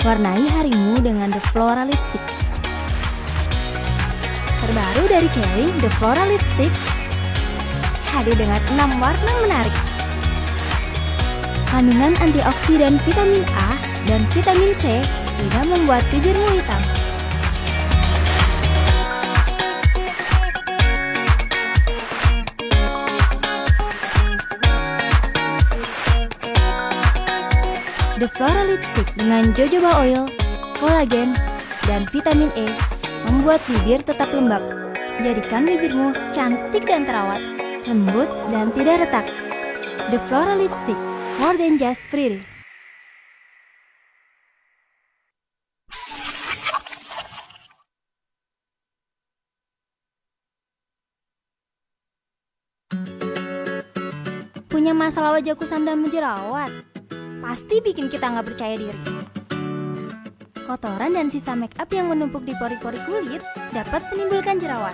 Warnai harimu dengan The Flora Lipstick. Terbaru dari Kylie, The Flora Lipstick hadir dengan 6 warna menarik. Kandungan antioksidan vitamin A dan vitamin C tidak membuat bibirmu hitam. The Flora Lipstick dengan jojoba oil, kolagen, dan vitamin E membuat bibir tetap lembab. Jadikan bibirmu cantik dan terawat, lembut dan tidak retak. The Flora Lipstick, more than just pretty. Punya masalah wajah kusam dan menjerawat? Pasti bikin kita nggak percaya diri. Kotoran dan sisa make up yang menumpuk di pori-pori kulit dapat menimbulkan jerawat.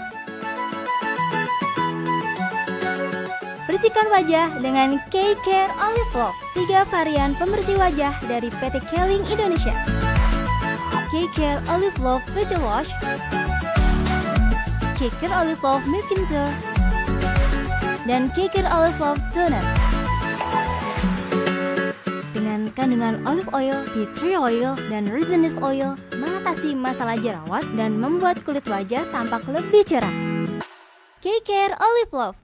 Bersihkan wajah dengan K-Care Olive Love, 3 varian pembersih wajah dari PT Keling Indonesia. K-Care Olive Love Facial Wash, K-Care Olive Love Milk Cleanser, dan K-Care Olive Love Toner. Dengan kandungan olive oil, tea tree oil, dan resinous oil mengatasi masalah jerawat dan membuat kulit wajah tampak lebih cerah. K-Care Olive Love.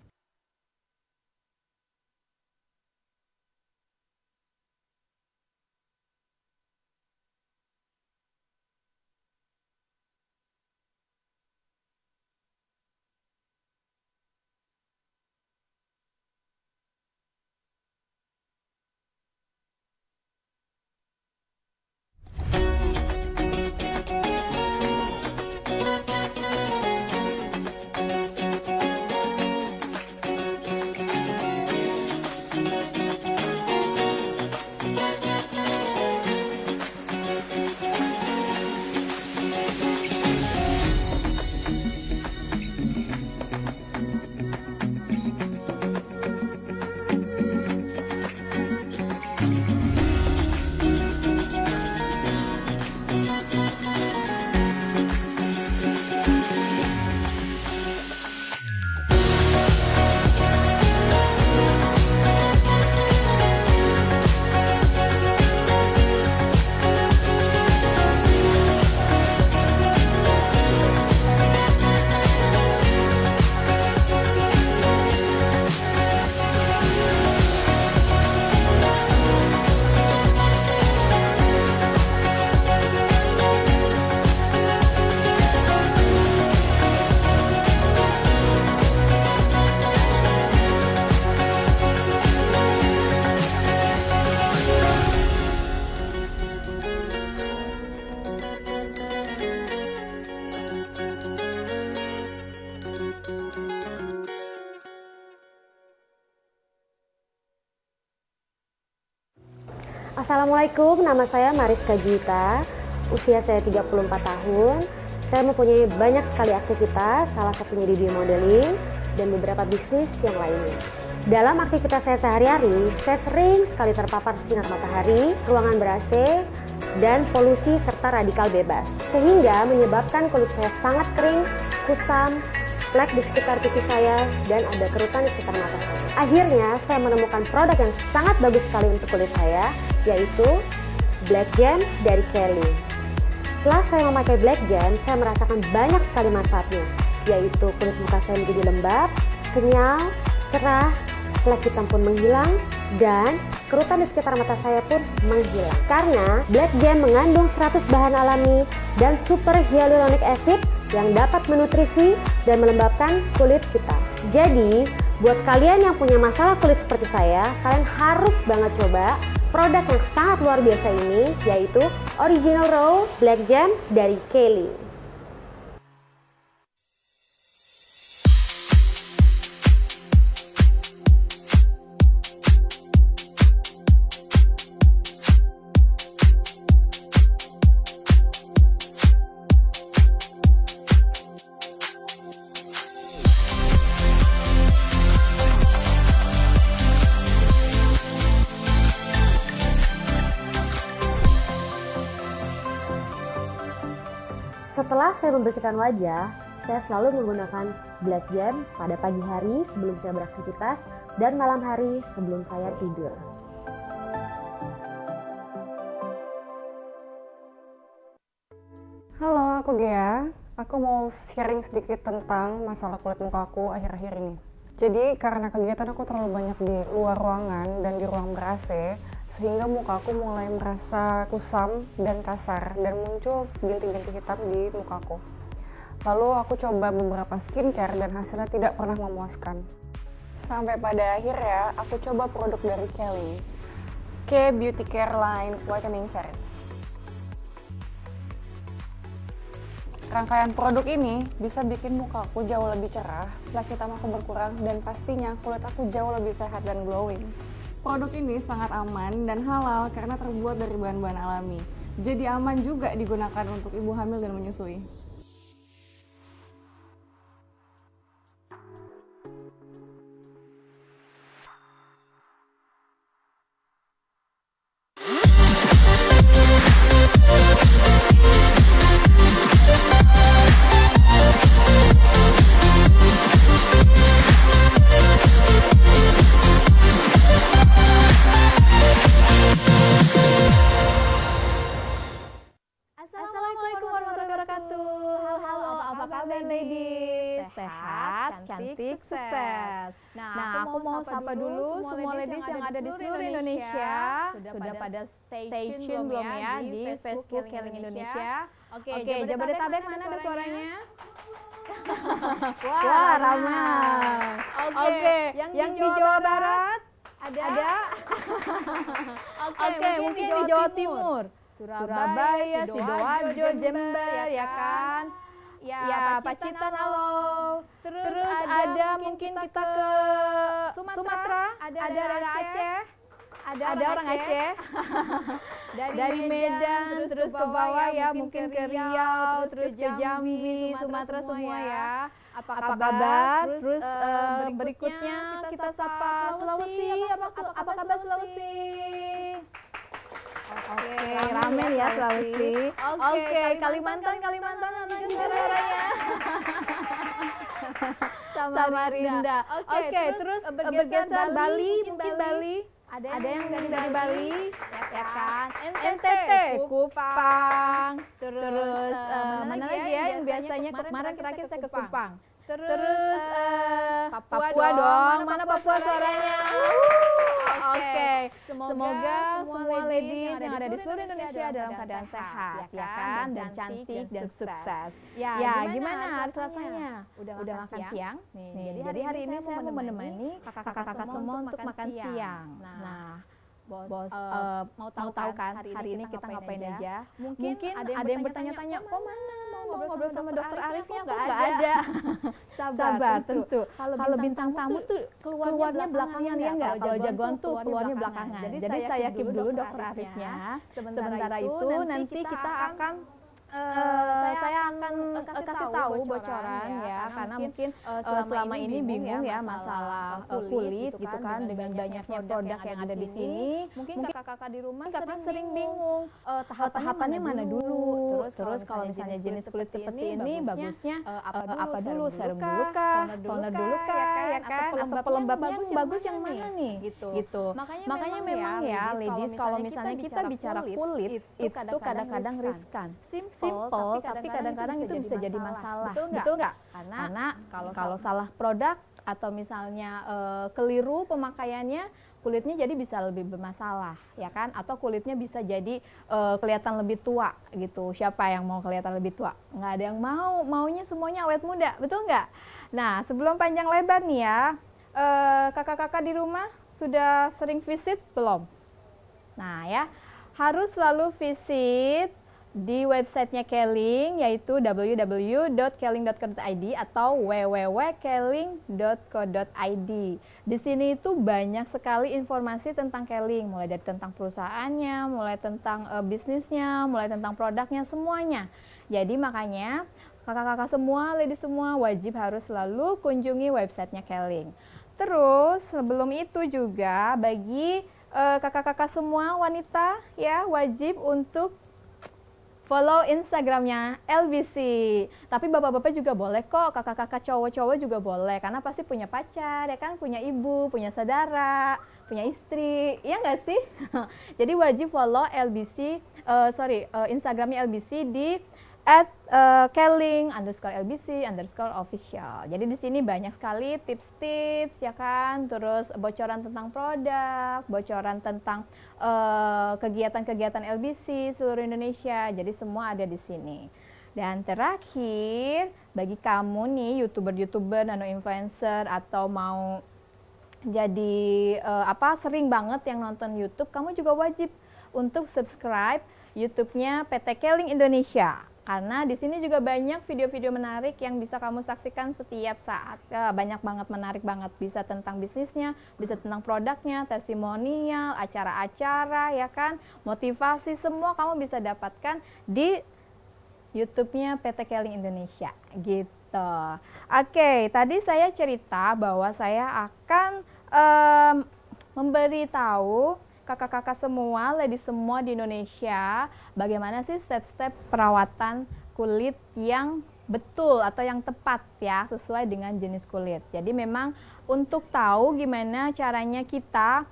Assalamualaikum, nama saya Mariska Juwita, usia saya 34 tahun. Saya mempunyai banyak sekali aktivitas, salah satunya di beauty modeling dan beberapa bisnis yang lainnya. Dalam aktivitas saya sehari-hari, saya sering sekali terpapar sinar matahari, ruangan ber-AC, dan polusi serta radikal bebas. Sehingga menyebabkan kulit saya sangat kering, kusam, flek di sekitar pipi saya, dan ada kerutan di sekitar mata saya. Akhirnya, saya menemukan produk yang sangat bagus sekali untuk kulit saya, yaitu Black Gem dari Kylie. Setelah saya memakai Black Gem, saya merasakan banyak sekali manfaatnya, yaitu kulit muka saya menjadi lembab, kenyal, cerah, flek hitam pun menghilang, dan kerutan di sekitar mata saya pun menghilang. Karena Black Gem mengandung 100 bahan alami dan super hyaluronic acid yang dapat menutrisi dan melembabkan kulit kita. Jadi, buat kalian yang punya masalah kulit seperti saya, kalian harus banget coba produk yang sangat luar biasa ini, yaitu Original Raw Black Gem dari Kylie. Setelah saya membersihkan wajah, saya selalu menggunakan black gem pada pagi hari sebelum saya beraktivitas dan malam hari sebelum saya tidur. Halo, aku Gea. Aku mau sharing sedikit tentang masalah kulit muka aku akhir-akhir ini. Jadi karena kegiatan aku terlalu banyak di luar ruangan dan di ruang ber-AC, sehingga muka aku mulai merasa kusam dan kasar dan muncul bintik-bintik hitam di muka aku. Lalu aku coba beberapa skincare dan hasilnya tidak pernah memuaskan. Sampai pada akhirnya aku coba produk dari Kelly, K Beauty Care Line Whitening Series. Rangkaian produk ini bisa bikin muka aku jauh lebih cerah, flek hitam aku berkurang, dan pastinya kulit aku jauh lebih sehat dan glowing. Produk ini sangat aman dan halal karena terbuat dari bahan-bahan alami. Jadi aman juga digunakan untuk ibu hamil dan menyusui. Assalamualaikum warahmatullahi wabarakatuh. Halo, apa kabar ladies? Sehat, cantik, sukses. Nah, aku mau sapa dulu semua ladies yang ada di seluruh Indonesia. Sudah pada stay tune belum ya di Facebook Keling Indonesia? Oke, Jabodetabek mana ada suaranya? Wah, ramai. Oke, yang di Jawa Barat ada? Oke, mungkin di Jawa Timur. Surabaya, Sidoarjo, Jember, ya kan? Ya, Pacitan, halo. Terus ada mungkin kita ke Sumatera, ada daerah Aceh, ada orang Aceh. Dari Medan, terus ke bawah ya, mungkin ke Riau, terus ke Jambi, Sumatera semua ya. Apa kabar? Terus berikutnya kita sapa Sulawesi. Apa kabar Sulawesi? Oke, ramen ya Sulawesi. Oke, Kalimantan ada suaranya. Samarinda. Oke, terus bergeser Bali, mungkin Bali. Ada yang dari Bali, ya kan? NTT, Kupang. Terus mana lagi ya yang biasanya kemarin terakhir saya ke Kupang. Terus Papua dong. Mana Papua suaranya? Oke, semoga semua ladies yang ada di seluruh Indonesia dalam keadaan sehat, ya kan, dan cantik dan sukses. Ya, gimana hari Selasanya? Udah makan siang? Nih, jadi hari ini saya mau menemani kakak-kakak semua untuk makan siang. Nah, Bos, mau tahu kan hari ini kita ngapain aja? Mungkin ada yang bertanya-tanya, kok mana mau ngobrol sama dokter Arifnya kok nggak ada? Sabar, tentu. Kalau bintang tamu tuh keluarnya belakangan ya nggak? Kalau jagoan tuh keluarnya belakangan. Jadi saya keep dulu dokter Arifnya. Sementara itu nanti kita akan saya akan kasih tahu bocoran ya, karena mungkin selama ini bingung ya masalah kulit gitu kan, dengan banyaknya produk yang ada di sini. Mungkin kakak-kakak di rumah sering bingung tahapannya mana dulu. Terus kalau misalnya jenis kulit seperti ini bagusnya apa dulu? Serum dulu kah? Toner dulu kah? Ya kan? Atau pelembabnya bagus yang mana nih? Gitu. Makanya memang ya ladies, kalau misalnya kita bicara kulit itu kadang-kadang riskan. Simple, tapi kadang-kadang itu bisa jadi masalah. Betul nggak? Karena kalau salah produk atau misalnya keliru pemakaiannya, kulitnya jadi bisa lebih bermasalah, ya kan? Atau kulitnya bisa jadi kelihatan lebih tua gitu. Siapa yang mau kelihatan lebih tua? Nggak ada yang mau, maunya semuanya awet muda, betul nggak? Nah, sebelum panjang lebar nih ya, kakak-kakak di rumah sudah sering visit belum? Nah ya, harus selalu visit di websitenya Keling, yaitu www.keling.co.id atau www.keling.co.id. Di sini itu banyak sekali informasi tentang Keling, mulai dari tentang perusahaannya, mulai tentang bisnisnya, mulai tentang produknya, semuanya. Jadi makanya kakak-kakak semua, ladies semua wajib harus selalu kunjungi websitenya Keling. Terus sebelum itu juga bagi kakak-kakak semua wanita ya wajib untuk follow Instagramnya LBC. Tapi bapak-bapak juga boleh kok, kakak-kakak cowok-cowok juga boleh, karena pasti punya pacar, ya kan, punya ibu, punya saudara, punya istri, ya nggak sih? Jadi wajib follow LBC, Instagramnya LBC di @keling_LBC_official. Jadi di sini banyak sekali tips-tips, ya kan, terus bocoran tentang produk, bocoran tentang kegiatan-kegiatan LBC seluruh Indonesia. Jadi semua ada di sini. Dan terakhir, bagi kamu nih YouTuber, nano influencer, atau mau jadi sering banget yang nonton YouTube, kamu juga wajib untuk subscribe YouTube-nya PT Keling Indonesia. Karena di sini juga banyak video-video menarik yang bisa kamu saksikan setiap saat. Banyak banget, menarik banget. Bisa tentang bisnisnya, bisa tentang produknya, testimonial, acara-acara, ya kan, motivasi, semua kamu bisa dapatkan di YouTube-nya PT Keling Indonesia, gitu. Oke, tadi saya cerita bahwa saya akan memberitahu kakak-kakak semua, ladies semua di Indonesia, bagaimana sih step-step perawatan kulit yang betul atau yang tepat ya, sesuai dengan jenis kulit. Jadi memang untuk tahu gimana caranya kita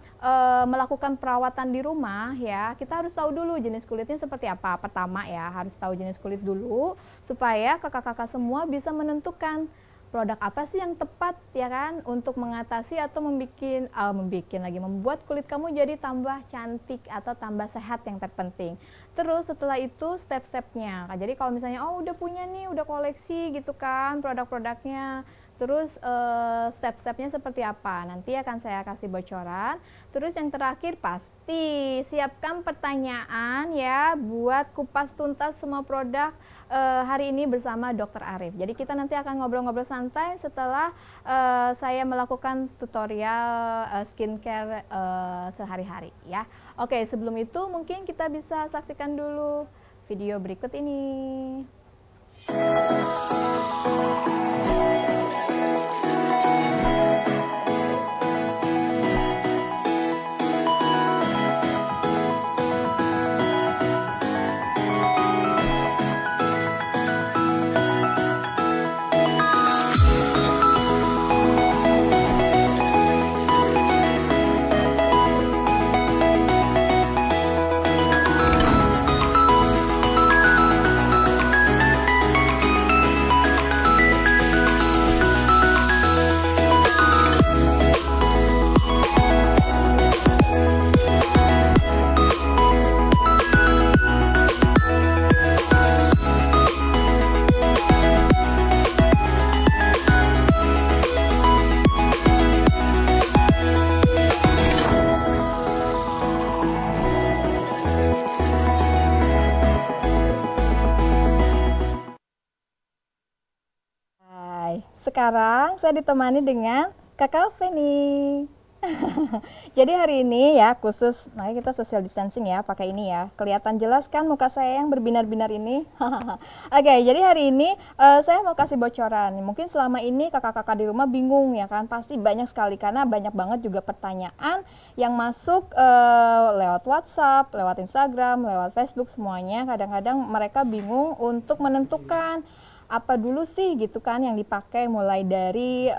melakukan perawatan di rumah ya, kita harus tahu dulu jenis kulitnya seperti apa. Pertama ya, harus tahu jenis kulit dulu supaya kakak-kakak semua bisa menentukan produk apa sih yang tepat, ya kan, untuk mengatasi atau membuat kulit kamu jadi tambah cantik atau tambah sehat yang terpenting. Terus setelah itu step-stepnya. Jadi kalau misalnya udah punya nih, udah koleksi gitu kan produk-produknya, terus step-stepnya seperti apa, nanti akan saya kasih bocoran. Terus yang terakhir, pasti siapkan pertanyaan ya buat kupas tuntas semua produk hari ini bersama Dr. Arif. Jadi kita nanti akan ngobrol-ngobrol santai setelah saya melakukan tutorial skincare sehari-hari ya. Oke, sebelum itu mungkin kita bisa saksikan dulu video berikut ini. Sekarang saya ditemani dengan Kakak Feni. Jadi hari ini ya khusus, makanya kita social distancing ya, pakai ini ya. Kelihatan jelas kan muka saya yang berbinar-binar ini? Oke, jadi hari ini saya mau kasih bocoran. Mungkin selama ini kakak-kakak di rumah bingung ya kan, pasti banyak sekali karena banyak banget juga pertanyaan yang masuk lewat WhatsApp, lewat Instagram, lewat Facebook, semuanya. Kadang-kadang mereka bingung untuk menentukan apa dulu sih gitu kan yang dipakai, mulai dari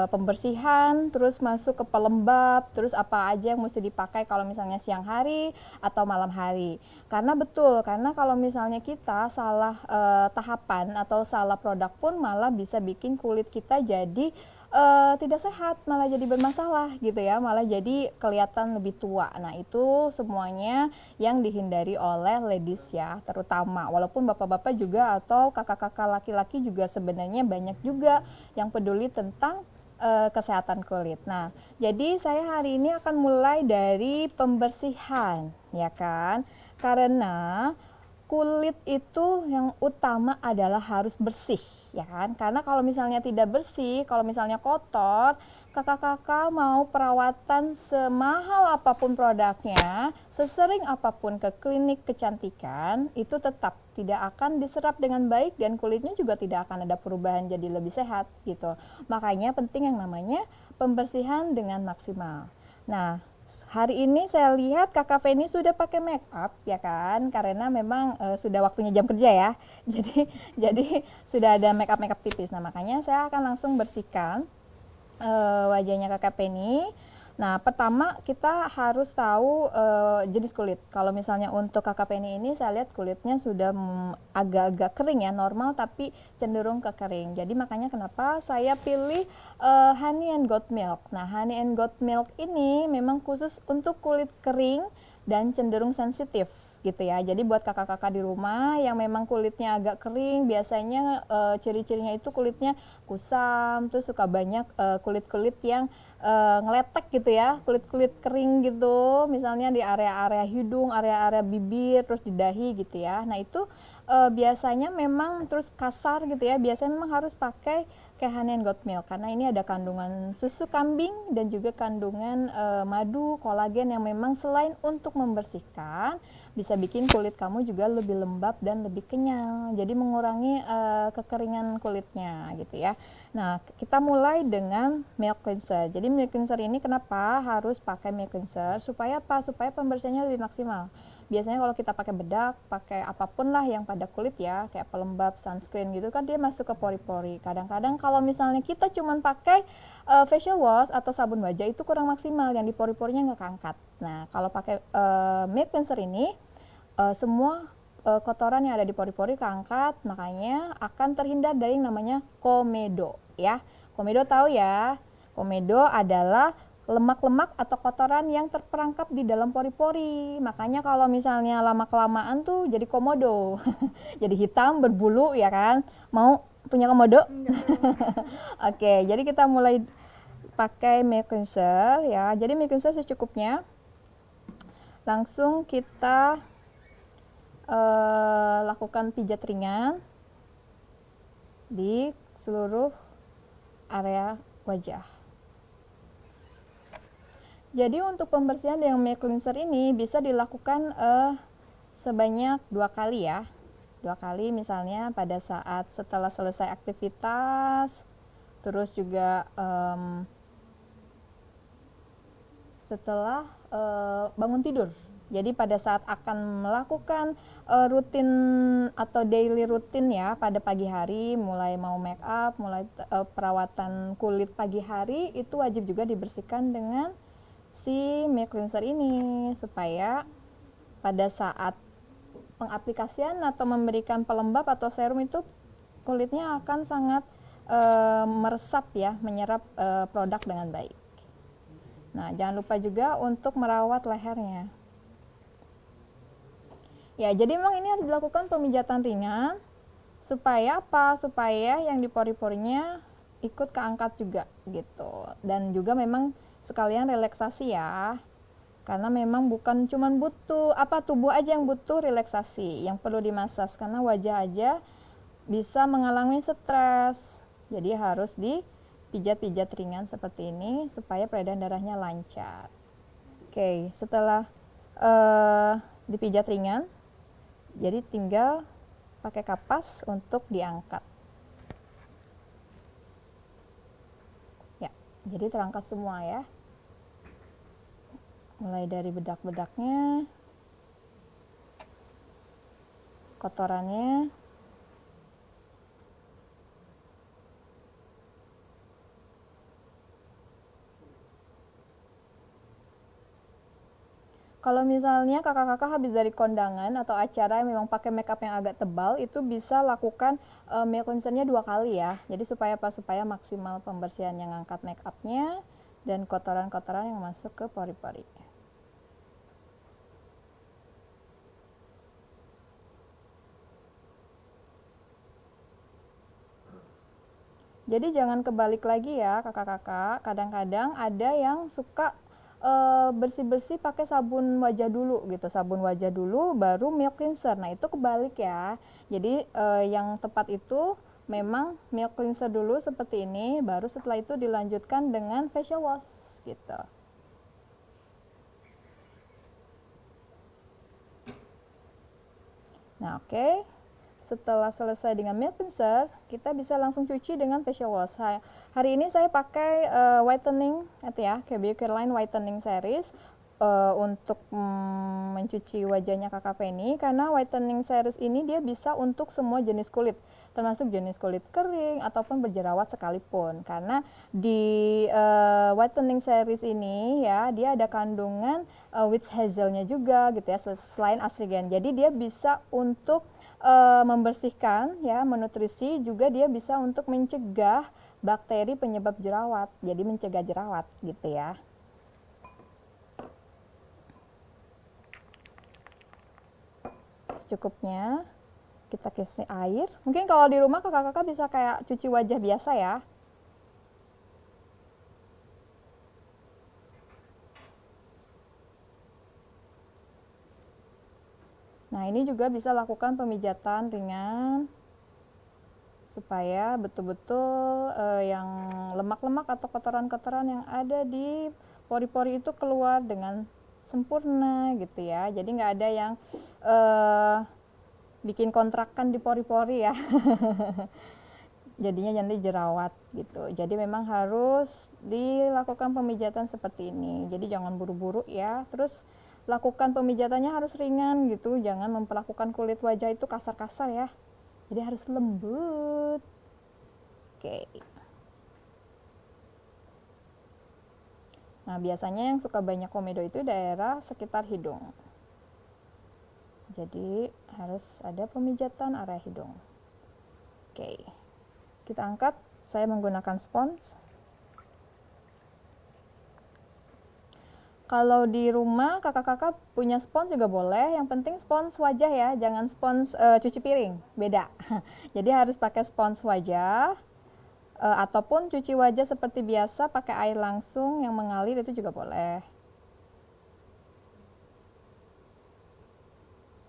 pembersihan, terus masuk ke pelembab, terus apa aja yang mesti dipakai kalau misalnya siang hari atau malam hari. Karena betul, karena kalau misalnya kita salah tahapan atau salah produk pun malah bisa bikin kulit kita jadi tidak sehat, malah jadi bermasalah gitu ya, malah jadi kelihatan lebih tua. Nah itu semuanya yang dihindari oleh ladies ya, terutama, walaupun bapak-bapak juga atau kakak-kakak laki-laki juga sebenarnya banyak juga yang peduli tentang kesehatan kulit. Nah jadi saya hari ini akan mulai dari pembersihan ya kan, karena kulit itu yang utama adalah harus bersih ya kan, karena kalau misalnya tidak bersih, kalau misalnya kotor, kakak-kakak mau perawatan semahal apapun produknya, sesering apapun ke klinik kecantikan, itu tetap tidak akan diserap dengan baik dan kulitnya juga tidak akan ada perubahan jadi lebih sehat gitu. Makanya penting yang namanya pembersihan dengan maksimal. Nah hari ini saya lihat Kakak Feni sudah pakai make up ya kan, karena memang sudah waktunya jam kerja ya. Jadi sudah ada make up tipis. Nah, makanya saya akan langsung bersihkan wajahnya Kakak Feni. Nah, pertama kita harus tahu jenis kulit. Kalau misalnya untuk Kakak Penny ini saya lihat kulitnya sudah agak-agak kering ya, normal tapi cenderung ke kering. Jadi makanya kenapa saya pilih Honey and Goat Milk. Nah, Honey and Goat Milk ini memang khusus untuk kulit kering dan cenderung sensitif gitu ya. Jadi buat kakak-kakak di rumah yang memang kulitnya agak kering, biasanya ciri-cirinya itu kulitnya kusam, terus suka banyak kulit-kulit yang ngeletek gitu ya, kulit-kulit kering gitu, misalnya di area-area hidung, area-area bibir, terus di dahi gitu ya. Nah itu biasanya memang terus kasar gitu ya, biasanya memang harus pakai kayak Honey and Goat Milk karena ini ada kandungan susu kambing dan juga kandungan madu, kolagen yang memang selain untuk membersihkan bisa bikin kulit kamu juga lebih lembab dan lebih kenyal, jadi mengurangi kekeringan kulitnya gitu ya. Nah, kita mulai dengan milk cleanser. Jadi milk cleanser ini kenapa harus pakai milk cleanser? Supaya apa? Supaya pembersihannya lebih maksimal. Biasanya kalau kita pakai bedak, pakai apapun lah yang pada kulit ya, kayak pelembab, sunscreen gitu kan dia masuk ke pori-pori. Kadang-kadang kalau misalnya kita cuma pakai facial wash atau sabun wajah itu kurang maksimal, yang di pori-porinya nggak keangkat. Nah, kalau pakai milk cleanser ini semua kotoran yang ada di pori-pori keangkat, makanya akan terhindar dari yang namanya komedo ya. Komedo tahu ya? Komedo adalah lemak-lemak atau kotoran yang terperangkap di dalam pori-pori. Makanya kalau misalnya lama-kelamaan tuh jadi komodo. Jadi hitam berbulu ya kan. Mau punya komodo? Oke, jadi kita mulai pakai milk cleanser ya. Jadi milk cleanser secukupnya. Langsung kita lakukan pijat ringan di seluruh area wajah. Jadi untuk pembersihan dengan milk cleanser ini bisa dilakukan sebanyak 2 kali ya. 2 kali misalnya pada saat setelah selesai aktivitas, terus juga setelah bangun tidur. Jadi pada saat akan melakukan rutin atau daily rutin ya pada pagi hari, mulai mau make up, mulai perawatan kulit pagi hari, itu wajib juga dibersihkan dengan si milk cleanser ini supaya pada saat pengaplikasian atau memberikan pelembab atau serum itu kulitnya akan sangat meresap ya, menyerap produk dengan baik. Nah, jangan lupa juga untuk merawat lehernya. Ya, jadi memang ini harus dilakukan pemijatan ringan supaya apa? Supaya yang di pori-porinya ikut keangkat juga gitu. Dan juga memang sekalian relaksasi ya. Karena memang bukan cuman butuh tubuh aja yang butuh relaksasi, yang perlu dimasas karena wajah aja bisa mengalami stres. Jadi harus dipijat-pijat ringan seperti ini supaya peredaran darahnya lancar. Oke, setelah dipijat ringan, jadi tinggal pakai kapas untuk diangkat. Ya, jadi terangkat semua ya. Mulai dari bedak-bedaknya, kotorannya. Kalau misalnya kakak-kakak habis dari kondangan atau acara yang memang pakai makeup yang agak tebal, itu bisa lakukan milk cleanser-nya 2 kali ya. Jadi supaya apa? Supaya maksimal pembersihan yang ngangkat makeupnya dan kotoran-kotoran yang masuk ke pori-pori. Jadi jangan kebalik lagi ya kakak-kakak. Kadang-kadang ada yang suka bersih-bersih pakai sabun wajah dulu gitu, sabun wajah dulu baru milk cleanser. Nah itu kebalik ya. Jadi yang tepat itu memang milk cleanser dulu seperti ini, baru setelah itu dilanjutkan dengan facial wash gitu. Nah oke. Setelah selesai dengan milk cleanser, kita bisa langsung cuci dengan facial wash. Hari ini saya pakai whitening, ya, KB Careline Whitening Series. untuk mencuci wajahnya Kakak Feni, karena whitening series ini dia bisa untuk semua jenis kulit, termasuk jenis kulit kering ataupun berjerawat sekalipun. Karena di whitening series ini ya, dia ada kandungan witch hazelnya juga gitu ya, selain astrigen. Jadi dia bisa untuk membersihkan ya, menutrisi, juga dia bisa untuk mencegah bakteri penyebab jerawat. Jadi mencegah jerawat gitu ya. Secukupnya kita kasih air. Mungkin kalau di rumah kakak-kakak bisa kayak cuci wajah biasa ya. Nah, ini juga bisa lakukan pemijatan ringan supaya betul-betul yang lemak-lemak atau kotoran-kotoran yang ada di pori-pori itu keluar dengan sempurna gitu ya. Jadi nggak ada yang bikin kontrakan di pori-pori ya. Jadinya jadi jerawat gitu. Jadi memang harus dilakukan pemijatan seperti ini. Jadi jangan buru-buru ya. Terus lakukan pemijatannya harus ringan gitu. Jangan memperlakukan kulit wajah itu kasar-kasar ya. Jadi harus lembut. Oke. Nah, biasanya yang suka banyak komedo itu daerah sekitar hidung. Jadi harus ada pemijatan area hidung. Oke. Kita angkat. Saya menggunakan spons. Kalau di rumah kakak-kakak punya spons juga boleh, yang penting spons wajah ya, jangan spons cuci piring, beda. Jadi harus pakai spons wajah, ataupun cuci wajah seperti biasa pakai air langsung yang mengalir, itu juga boleh.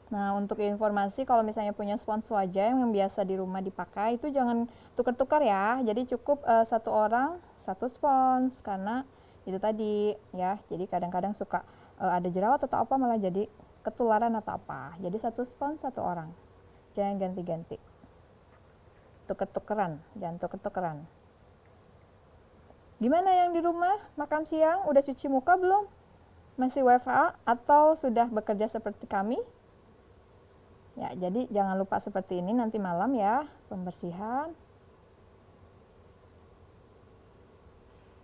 Nah, untuk informasi kalau misalnya punya spons wajah yang biasa di rumah dipakai, itu jangan tukar-tukar ya. Jadi cukup satu orang satu spons, karena itu tadi ya, jadi kadang-kadang suka ada jerawat atau apa malah jadi ketularan atau apa. Jadi satu spons satu orang, jangan ganti-ganti, tuker-tukeran, jangan tuker-tukeran. Gimana yang di rumah makan siang udah cuci muka belum? Masih WFA atau sudah bekerja seperti kami? Ya, jadi jangan lupa seperti ini nanti malam ya, pembersihan.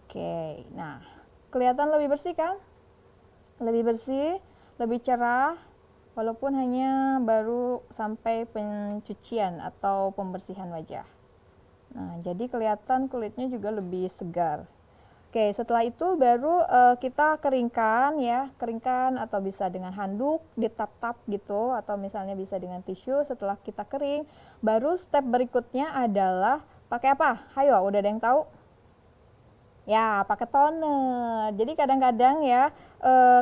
Oke, nah kelihatan lebih bersih kan? Lebih bersih, lebih cerah, walaupun hanya baru sampai pencucian atau pembersihan wajah. Nah, jadi kelihatan kulitnya juga lebih segar. Oke, setelah itu baru kita keringkan ya, keringkan atau bisa dengan handuk, ditap-tap gitu, atau misalnya bisa dengan tisu. Setelah kita kering, baru step berikutnya adalah pakai apa? Hayo, udah ada yang tahu? Ya, pakai toner. Jadi kadang-kadang ya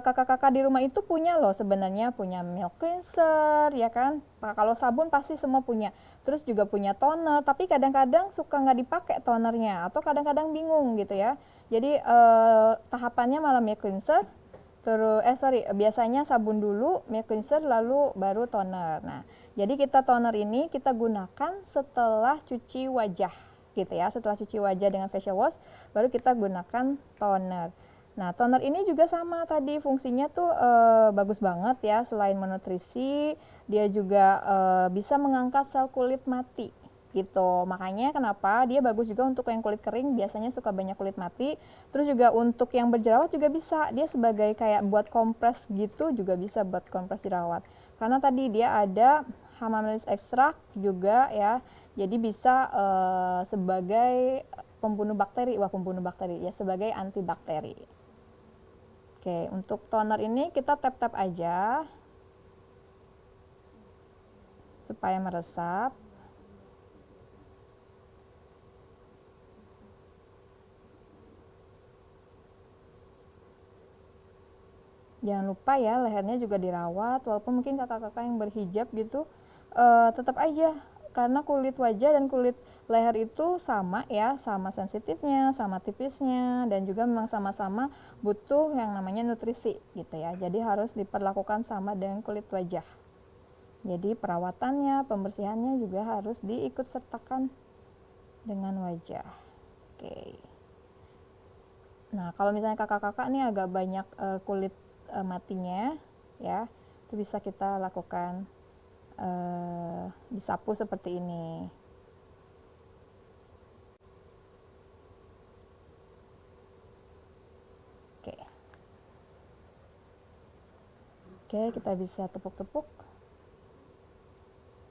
kakak-kakak di rumah itu punya loh sebenarnya, punya milk cleanser ya kan. Kalau sabun pasti semua punya. Terus juga punya toner, tapi kadang-kadang suka nggak dipakai tonernya atau kadang-kadang bingung gitu ya. Jadi tahapannya malah milk cleanser, terus biasanya sabun dulu, milk cleanser lalu baru toner. Nah, jadi toner ini kita gunakan setelah cuci wajah gitu ya. Setelah cuci wajah dengan facial wash baru kita gunakan toner. Nah, toner ini juga sama tadi fungsinya tuh bagus banget ya. Selain menutrisi, dia juga bisa mengangkat sel kulit mati gitu. Makanya kenapa dia bagus juga untuk yang kulit kering, biasanya suka banyak kulit mati. Terus juga untuk yang berjerawat juga bisa. Dia sebagai kayak buat kompres gitu, juga bisa buat kompres jerawat. Karena tadi dia ada hamamelis ekstrak juga ya. Jadi bisa sebagai pembunuh bakteri, ya, sebagai antibakteri. Oke, untuk toner ini kita tap-tap aja supaya meresap. Jangan lupa ya lehernya juga dirawat, walaupun mungkin kakak-kakak yang berhijab gitu, tetap aja, karena kulit wajah dan kulit leher itu sama ya, sama sensitifnya, sama tipisnya, dan juga memang sama-sama butuh yang namanya nutrisi gitu ya. Jadi harus diperlakukan sama dengan kulit wajah. Jadi perawatannya, pembersihannya juga harus diikut sertakan dengan wajah. Oke. Nah, kalau misalnya kakak-kakak nih agak banyak kulit matinya ya, itu bisa kita lakukan disapu seperti ini. Oke. Oke, kita bisa tepuk-tepuk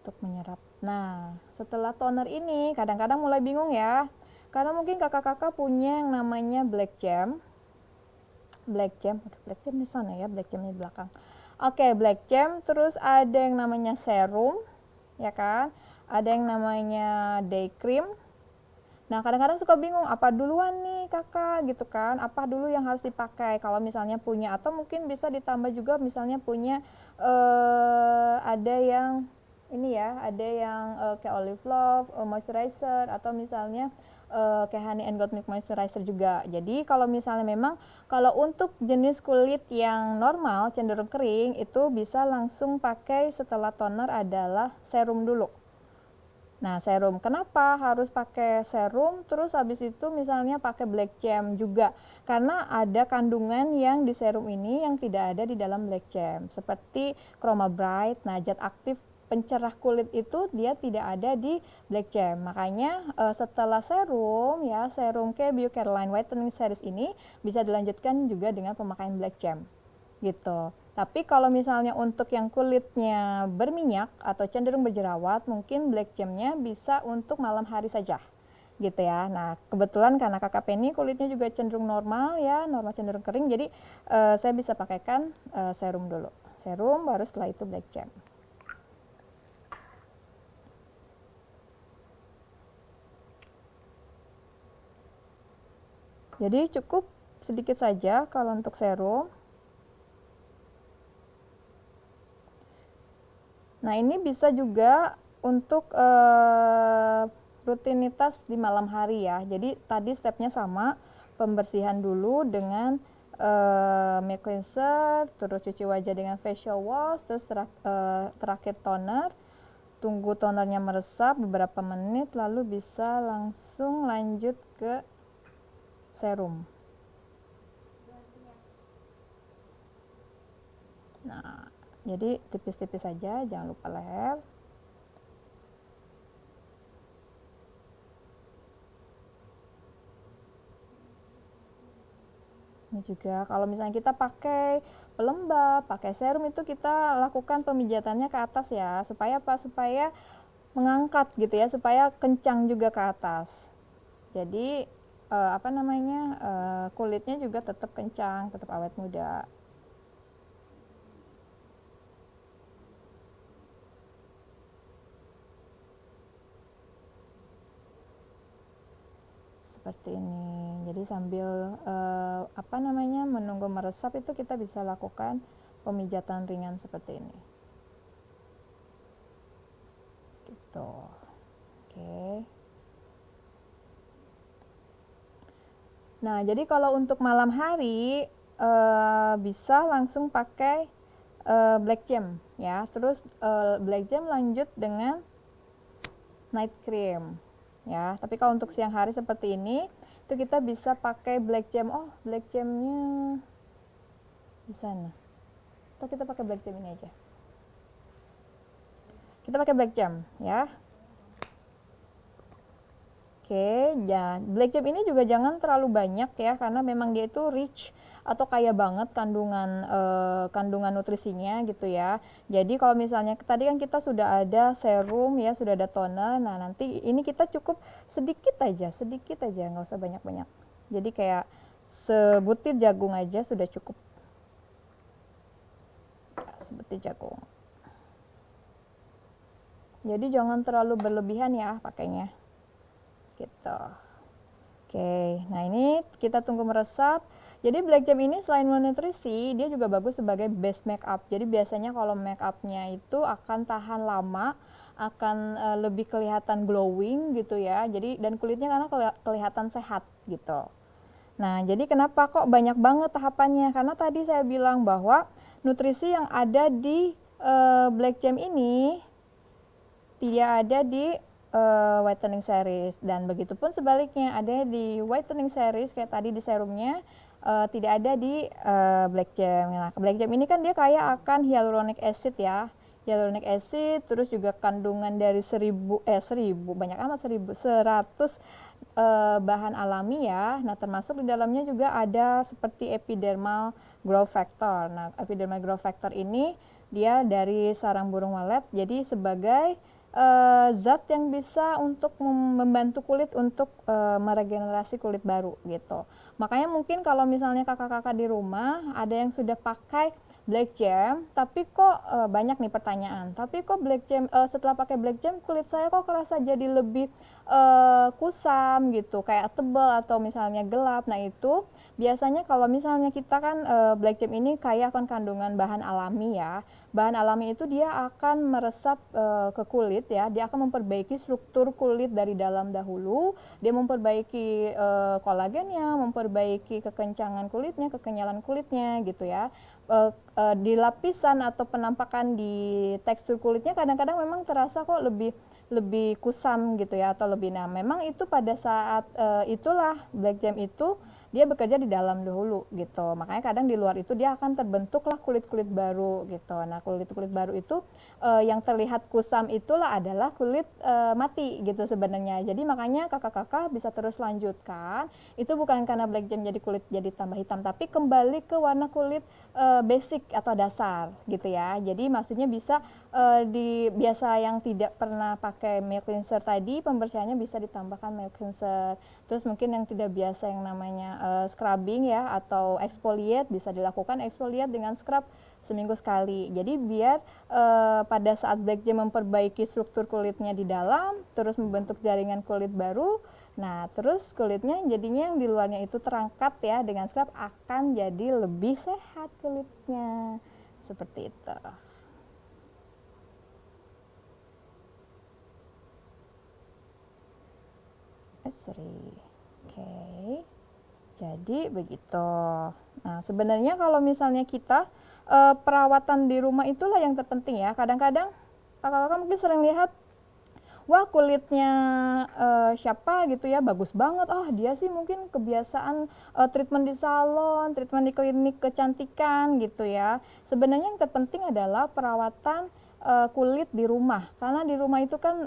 untuk menyerap. Nah, setelah toner ini kadang-kadang mulai bingung ya, karena mungkin kakak-kakak punya yang namanya black gem. Black gem di sana ya, black gem di belakang. Oke, black gem, terus ada yang namanya serum, ya kan? Ada yang namanya day cream. Nah, kadang-kadang suka bingung, apa duluan nih kakak gitu kan, apa dulu yang harus dipakai kalau misalnya punya, atau mungkin bisa ditambah juga misalnya punya ada yang ini ya, ada yang kayak Olive Love moisturizer, atau misalnya kayak Honey and Gold Milk moisturizer juga. Jadi kalau misalnya memang kalau untuk jenis kulit yang normal cenderung kering, itu bisa langsung pakai setelah toner adalah serum dulu. Nah, serum. Kenapa harus pakai serum? Terus habis itu misalnya pakai black gem juga. Karena ada kandungan yang di serum ini yang tidak ada di dalam black gem. Seperti Chroma Bright, nah zat aktif pencerah kulit itu dia tidak ada di black gem. Makanya setelah serum ya, serum K Bio Caroline Whitening Series ini bisa dilanjutkan juga dengan pemakaian black gem. Gitu. Tapi kalau misalnya untuk yang kulitnya berminyak atau cenderung berjerawat, mungkin black gemnya bisa untuk malam hari saja, gitu ya. Nah, kebetulan karena kakak Penny kulitnya juga cenderung normal ya, normal cenderung kering, jadi saya bisa pakaikan serum dulu. Serum, baru setelah itu black gem. Jadi cukup sedikit saja kalau untuk serum. Nah, ini bisa juga untuk rutinitas di malam hari ya. Jadi tadi stepnya sama, pembersihan dulu dengan milk cleanser, terus cuci wajah dengan facial wash, terus terakhir toner. Tunggu tonernya meresap beberapa menit, lalu bisa langsung lanjut ke serum. Nah, jadi tipis-tipis saja, jangan lupa leher. Ini juga kalau misalnya kita pakai pelembab, pakai serum, itu kita lakukan pemijatannya ke atas ya, supaya apa? Supaya mengangkat gitu ya, supaya kencang juga ke atas. Jadi kulitnya juga tetap kencang, tetap awet muda. Seperti ini. Jadi sambil menunggu meresap itu kita bisa lakukan pemijatan ringan seperti ini. Gitu. Oke. Nah, jadi kalau untuk malam hari bisa langsung pakai black gem ya. Terus black gem lanjut dengan night cream. Ya, tapi kalau untuk siang hari seperti ini, itu kita bisa pakai black gem. Oh, black gemnya di sana. Atau kita pakai black gem ini aja. Kita pakai black gem, ya. Oke, ya, black gem ini juga jangan terlalu banyak ya, karena memang dia itu rich atau kaya banget kandungan nutrisinya gitu ya. Jadi kalau misalnya tadi kan kita sudah ada serum ya, sudah ada toner. Nah, nanti ini kita cukup sedikit aja, nggak usah banyak-banyak. Jadi kayak sebutir jagung aja sudah cukup. Ya, sebutir jagung. Jadi jangan terlalu berlebihan ya pakainya. Gitu. Oke, nah ini kita tunggu meresap. Jadi black gem ini selain menutrisi, dia juga bagus sebagai base makeup. Jadi biasanya kalau makeupnya itu akan tahan lama, akan lebih kelihatan glowing gitu ya. Jadi dan kulitnya karena kelihatan sehat gitu. Nah, jadi kenapa kok banyak banget tahapannya? Karena tadi saya bilang bahwa nutrisi yang ada di black gem ini tidak ada di whitening series, dan begitupun sebaliknya, ada di whitening series kayak tadi di serumnya, tidak ada di black jam. Nah, black jam ini kan dia kaya akan hyaluronic acid ya. Hyaluronic acid, terus juga kandungan dari 100 bahan alami ya. Nah, termasuk di dalamnya juga ada seperti epidermal growth factor. Nah, epidermal growth factor ini dia dari sarang burung walet, jadi sebagai zat yang bisa untuk membantu kulit untuk meregenerasi kulit baru gitu. Makanya mungkin kalau misalnya kakak-kakak di rumah ada yang sudah pakai black jam, tapi kok banyak nih pertanyaan. Tapi kok black jam setelah pakai black jam kulit saya kok kerasa jadi lebih kusam gitu, kayak tebal atau misalnya gelap. Nah itu biasanya kalau misalnya kita kan black jam ini kaya akan kandungan bahan alami ya. Bahan alami itu dia akan meresap ke kulit ya, dia akan memperbaiki struktur kulit dari dalam dahulu, dia memperbaiki kolagennya, memperbaiki kekencangan kulitnya, kekenyalan kulitnya gitu ya. Di lapisan atau penampakan di tekstur kulitnya kadang-kadang memang terasa kok lebih kusam gitu ya, atau lebih, nah memang itu pada saat itulah black jam itu dia bekerja di dalam dahulu gitu, makanya kadang di luar itu dia akan terbentuklah kulit-kulit baru gitu. Nah kulit-kulit baru itu yang terlihat kusam itulah adalah kulit mati gitu sebenarnya. Jadi makanya kakak-kakak bisa terus lanjutkan, itu bukan karena black jam jadi kulit jadi tambah hitam, tapi kembali ke warna kulit basic atau dasar gitu ya. Jadi maksudnya bisa di biasa yang tidak pernah pakai milk cleanser tadi, pembersihannya bisa ditambahkan milk cleanser. Terus mungkin yang tidak biasa yang namanya scrubbing ya atau exfoliate, bisa dilakukan exfoliate dengan scrub seminggu sekali. Jadi biar pada saat black jam memperbaiki struktur kulitnya di dalam, terus membentuk jaringan kulit baru. Nah, terus kulitnya jadinya yang di luarnya itu terangkat ya, dengan scrub akan jadi lebih sehat kulitnya. Seperti itu. Oke. Jadi begitu. Nah, sebenarnya kalau misalnya kita perawatan di rumah itulah yang terpenting ya. Kadang-kadang kakak-kakak mungkin sering lihat, wah kulitnya siapa gitu ya bagus banget, dia sih mungkin kebiasaan treatment di salon, treatment di klinik kecantikan gitu ya. Sebenarnya yang terpenting adalah perawatan kulit di rumah, karena di rumah itu kan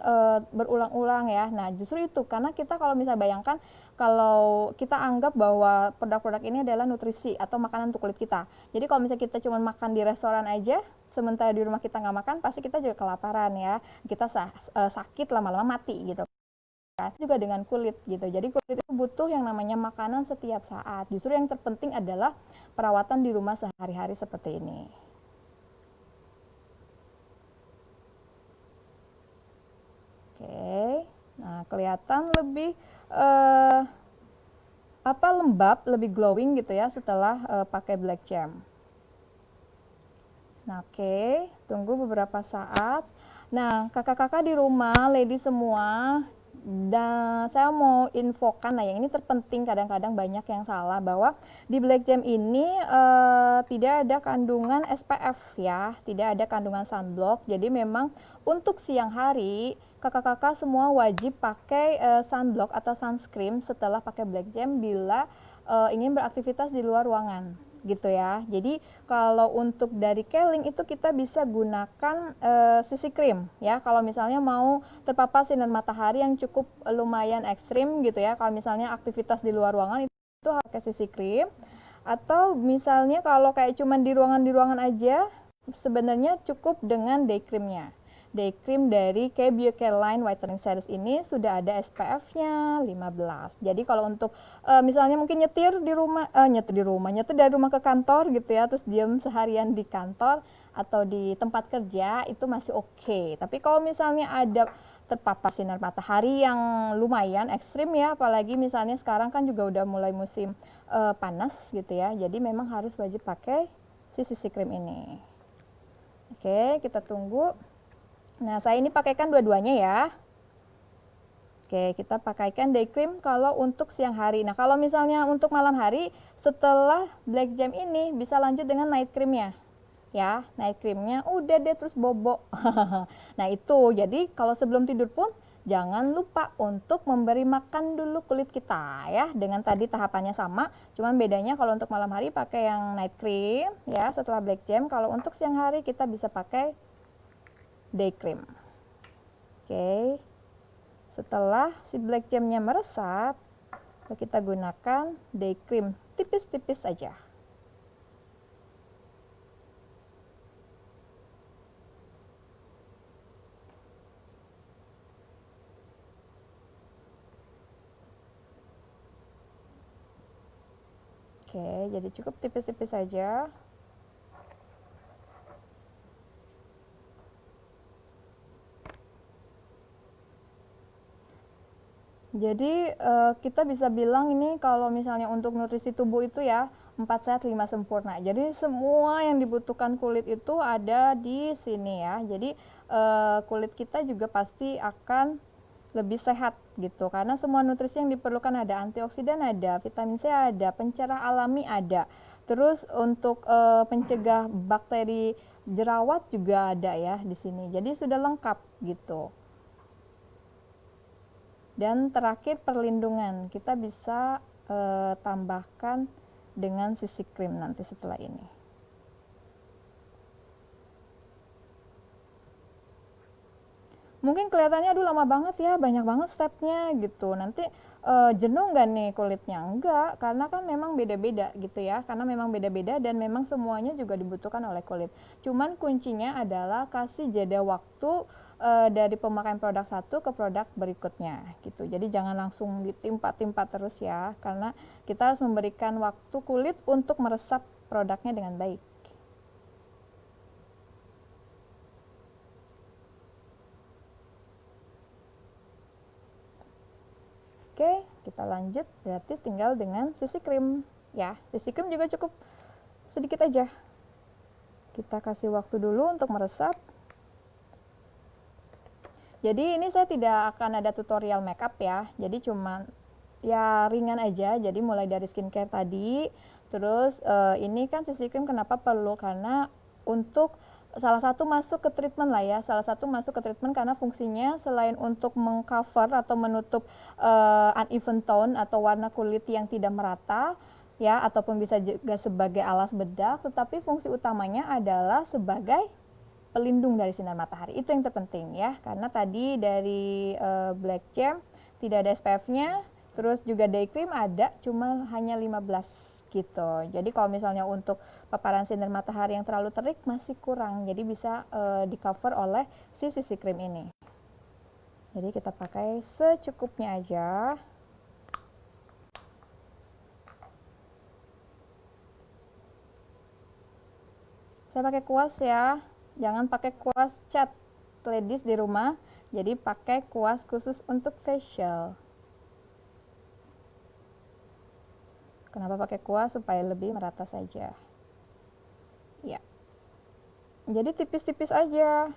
berulang-ulang ya. Nah justru itu, karena kita kalau misalnya bayangkan, kalau kita anggap bahwa produk-produk ini adalah nutrisi atau makanan untuk kulit kita, jadi kalau misalnya kita cuma makan di restoran aja, sementara di rumah kita nggak makan, pasti kita juga kelaparan ya, kita sakit lama-lama mati gitu kan. Juga dengan kulit gitu, jadi kulit itu butuh yang namanya makanan setiap saat. Justru yang terpenting adalah perawatan di rumah sehari-hari seperti ini. Oke, nah kelihatan lebih lembab, lebih glowing gitu ya setelah pakai black jam. Nah, oke, tunggu beberapa saat. Nah, kakak-kakak di rumah, lady semua, dan saya mau infokan, nah yang ini terpenting, kadang-kadang banyak yang salah, bahwa di black jam ini tidak ada kandungan SPF ya, tidak ada kandungan sunblock. Jadi memang untuk siang hari, kakak-kakak semua wajib pakai sunblock atau sunscreen setelah pakai black jam bila ingin beraktivitas di luar ruangan gitu ya. Jadi kalau untuk dari Keling itu kita bisa gunakan CC cream ya, kalau misalnya mau terpapar sinar matahari yang cukup lumayan ekstrim gitu ya. Kalau misalnya aktivitas di luar ruangan itu pakai CC cream, atau misalnya kalau kayak cuman di ruangan aja, sebenarnya cukup dengan day creamnya. Day cream dari Biocaline Whitening Series ini sudah ada SPF-nya 15. Jadi kalau untuk misalnya mungkin nyetir dari rumah ke kantor gitu ya, terus diam seharian di kantor atau di tempat kerja, itu masih oke. Tapi kalau misalnya ada terpapar sinar matahari yang lumayan ekstrim ya, apalagi misalnya sekarang kan juga udah mulai musim panas gitu ya, jadi memang harus wajib pakai si CC cream ini. Oke, kita tunggu. Nah, saya ini pakaikan dua-duanya ya. Oke, kita pakaikan day cream kalau untuk siang hari. Nah, kalau misalnya untuk malam hari, setelah black jam ini bisa lanjut dengan night creamnya. Ya, night creamnya udah deh terus bobo. Nah, itu jadi kalau sebelum tidur pun jangan lupa untuk memberi makan dulu kulit kita ya. Dengan tadi tahapannya sama, cuman bedanya kalau untuk malam hari pakai yang night cream ya setelah black jam. Kalau untuk siang hari kita bisa pakai day cream. Oke. Setelah si black jamnya meresap, kita gunakan day cream tipis-tipis aja. Oke, jadi cukup tipis-tipis saja. Jadi kita bisa bilang ini kalau misalnya untuk nutrisi tubuh itu ya 4 sehat 5 sempurna. Jadi semua yang dibutuhkan kulit itu ada di sini ya. Jadi kulit kita juga pasti akan lebih sehat gitu karena semua nutrisi yang diperlukan ada antioksidan, ada vitamin C, ada pencerah alami, ada. Terus untuk pencegah bakteri jerawat juga ada ya di sini. Jadi sudah lengkap gitu. Dan terakhir perlindungan, kita bisa tambahkan dengan CC cream nanti setelah ini. Mungkin kelihatannya aduh lama banget ya, banyak banget stepnya gitu. Nanti jenuh nggak nih kulitnya? Enggak, karena kan memang beda-beda gitu ya. Karena memang beda-beda dan memang semuanya juga dibutuhkan oleh kulit. Cuman kuncinya adalah kasih jeda waktu dari pemakaian produk satu ke produk berikutnya gitu. Jadi jangan langsung ditimpa-timpa terus ya, karena kita harus memberikan waktu kulit untuk meresap produknya dengan baik. Oke, kita lanjut. Berarti tinggal dengan CC cream ya. CC cream juga cukup sedikit aja. Kita kasih waktu dulu untuk meresap. Jadi ini saya tidak akan ada tutorial makeup ya. Jadi cuma ya ringan aja. Jadi mulai dari skincare tadi. Terus ini kan CC cream kenapa perlu? Karena untuk salah satu masuk ke treatment lah ya, salah satu masuk ke treatment karena fungsinya selain untuk mengcover atau menutup uneven tone atau warna kulit yang tidak merata ya, ataupun bisa juga sebagai alas bedak, tetapi fungsi utamanya adalah sebagai pelindung dari sinar matahari. Itu yang terpenting ya, karena tadi dari black jam tidak ada SPF-nya, terus juga day cream ada, cuma hanya 15 gitu. Jadi kalau misalnya untuk paparan sinar matahari yang terlalu terik masih kurang, jadi bisa di cover oleh si CC cream ini. Jadi kita pakai secukupnya aja. Saya pakai kuas ya, jangan pakai kuas cat ladies di rumah, jadi pakai kuas khusus untuk facial. Kenapa pakai kuas? Supaya lebih merata saja. Ya. Jadi tipis-tipis aja.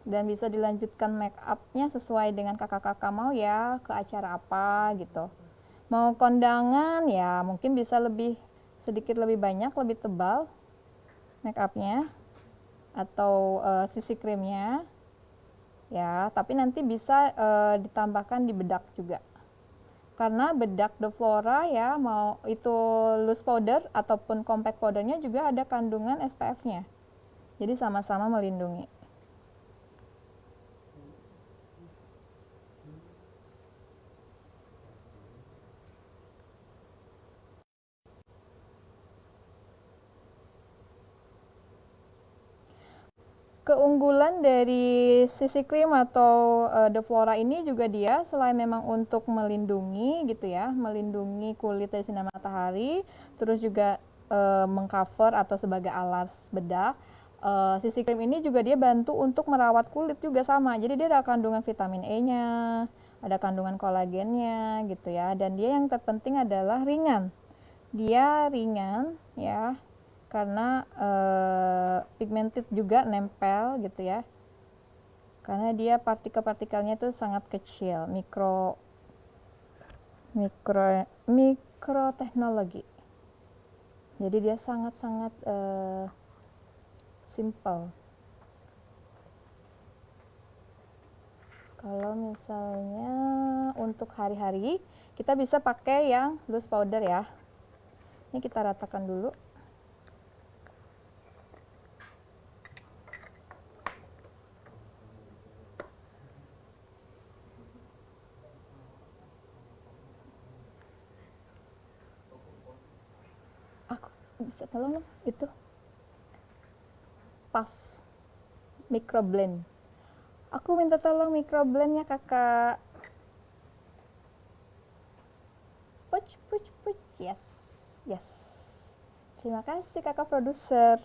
Dan bisa dilanjutkan make up-nya sesuai dengan kakak-kakak mau ya, ke acara apa gitu. Mau kondangan ya, mungkin bisa lebih sedikit lebih banyak, lebih tebal make up-nya atau CC cream-nya. Ya, tapi nanti bisa ditambahkan di bedak juga. Karena bedak The Flora ya, mau itu loose powder ataupun compact powdernya juga ada kandungan SPF-nya. Jadi sama-sama melindungi. Keunggulan dari CC cream atau The Flora ini juga dia selain memang untuk melindungi gitu ya, melindungi kulit dari sinar matahari, terus juga mengcover atau sebagai alas bedak. CC cream ini juga dia bantu untuk merawat kulit juga sama. Jadi dia ada kandungan vitamin E-nya, ada kandungan kolagennya gitu ya. Dan dia yang terpenting adalah ringan. Dia ringan ya, karena pigmented juga nempel gitu ya, karena dia partikel-partikelnya itu sangat kecil, mikroteknologi, jadi dia sangat-sangat simple. kalau misalnya untuk hari-hari kita bisa pakai yang loose powder ya. Ini kita ratakan dulu. Aku bisa tolong dong itu puff microblend. Aku minta tolong microblendnya kakak. Push, push, push. Yes, yes. Terima kasih kakak produser.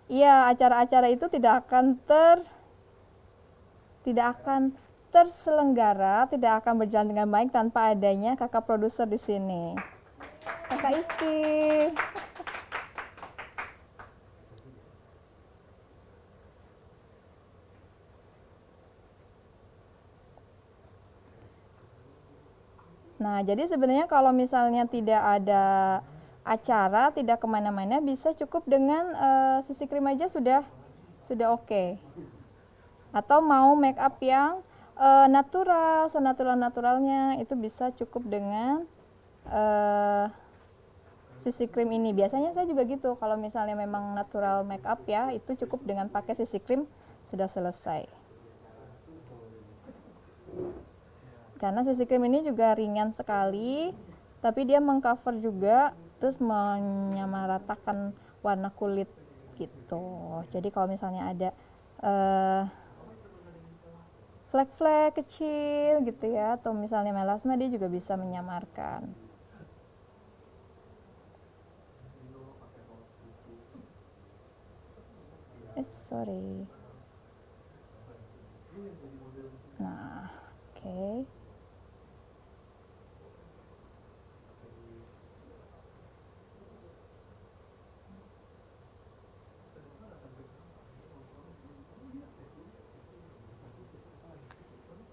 Iya, acara-acara itu tidak akan terselenggara, tidak akan berjalan dengan baik tanpa adanya kakak produser di sini. Kakak Isti. Nah, jadi sebenarnya kalau misalnya tidak ada acara, tidak kemana-mana, bisa cukup dengan sisi krim aja sudah oke. Atau mau make up yang natural, senatural-naturalnya, itu bisa cukup dengan sisi krim ini. Biasanya saya juga gitu, kalau misalnya memang natural make up ya, itu cukup dengan pakai sisi krim sudah selesai. Karena sisi krim ini juga ringan sekali, tapi dia mengcover juga, terus menyamaratakan warna kulit gitu. Jadi kalau misalnya ada flek-flek kecil gitu ya, atau misalnya melasma, dia juga bisa menyamarkan. Sorry. Nah, oke.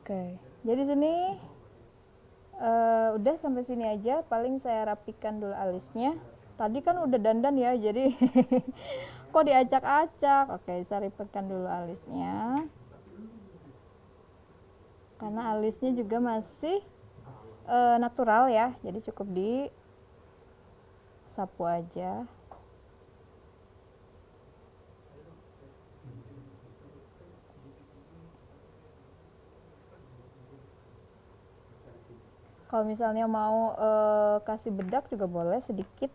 Oke, jadi sini udah sampai sini aja. Paling saya rapikan dulu alisnya. Tadi kan udah dandan ya, jadi kok diacak-acak. Oke, saya rapikan dulu alisnya. Karena alisnya juga masih natural ya, jadi cukup disapu aja. Kalau misalnya mau kasih bedak juga boleh sedikit.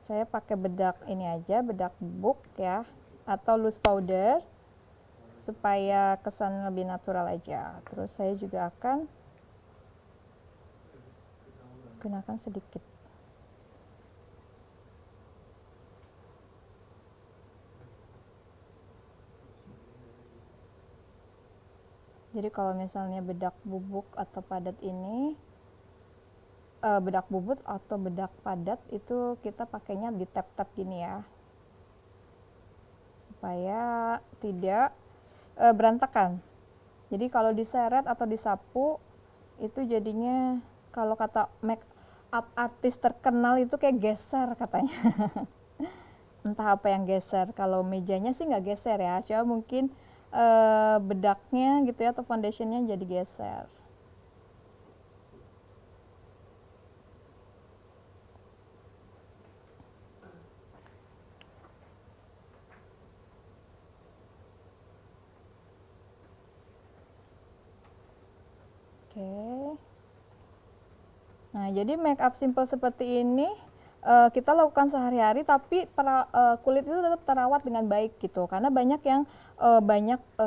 Saya pakai bedak ini aja, bedak bubuk ya, atau loose powder, supaya kesan lebih natural aja. Terus saya juga akan gunakan sedikit. Jadi kalau misalnya bedak bubuk atau padat ini, bedak bubuk atau bedak padat itu kita pakainya di tap-tap gini ya, supaya tidak berantakan. Jadi kalau diseret atau disapu itu jadinya, kalau kata make up artis terkenal itu kayak geser katanya. Entah apa yang geser. Kalau mejanya sih nggak geser ya, cuma mungkin bedaknya gitu ya, atau foundationnya jadi geser. Oke. Nah, jadi make up simple seperti ini kita lakukan sehari-hari, tapi kulit itu tetap terawat dengan baik gitu. Karena banyak yang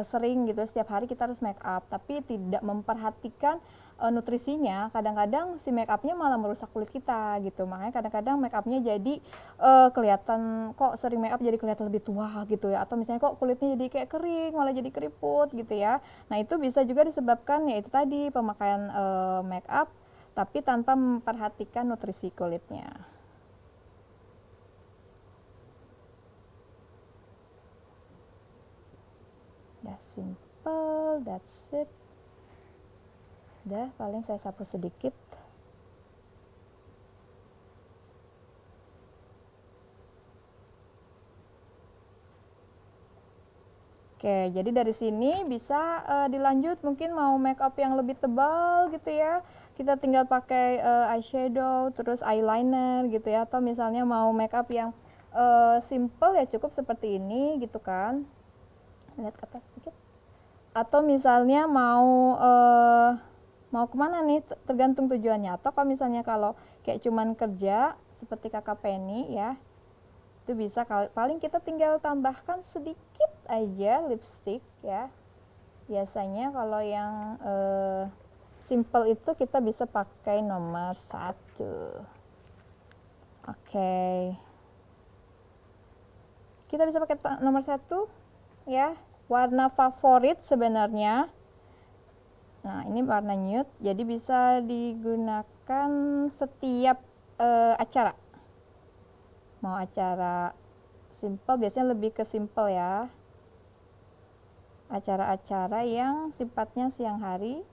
sering gitu setiap hari kita harus make up, tapi tidak memperhatikan nutrisinya. Kadang-kadang si make upnya malah merusak kulit kita gitu. Makanya kadang-kadang make upnya jadi kelihatan, kok sering make up jadi kelihatan lebih tua gitu ya. Atau misalnya kok kulitnya jadi kayak kering, malah jadi keriput gitu ya. Nah, itu bisa juga disebabkan yaitu tadi pemakaian make up tapi tanpa memperhatikan nutrisi kulitnya. Udah simple, that's it. Udah, paling saya sapu sedikit. Oke, jadi dari sini bisa dilanjut mungkin mau make up yang lebih tebal gitu ya. Kita tinggal pakai eyeshadow, terus eyeliner gitu ya. Atau misalnya mau make up yang simple ya cukup seperti ini gitu kan. Lihat ke atas sedikit. Atau misalnya mau kemana nih, tergantung tujuannya. Atau kalau misalnya kalau kayak cuman kerja seperti Kakak Penny ya, itu bisa paling kita tinggal tambahkan sedikit aja lipstick ya. Biasanya kalau yang simple itu kita bisa pakai nomor 1. Oke. Kita bisa pakai nomor 1 ya. Warna favorit sebenarnya. Nah, ini warna nude, jadi bisa digunakan setiap acara. Mau acara simple, biasanya lebih ke simple ya. Acara-acara yang sifatnya siang hari.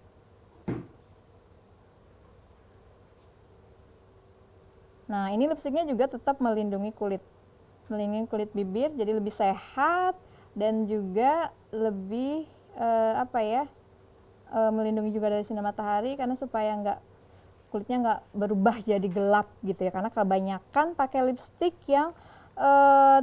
Nah, ini lipstiknya juga tetap melindungi kulit bibir, jadi lebih sehat dan juga lebih melindungi juga dari sinar matahari, karena supaya kulitnya nggak berubah jadi gelap gitu ya, karena kebanyakan pakai lipstik yang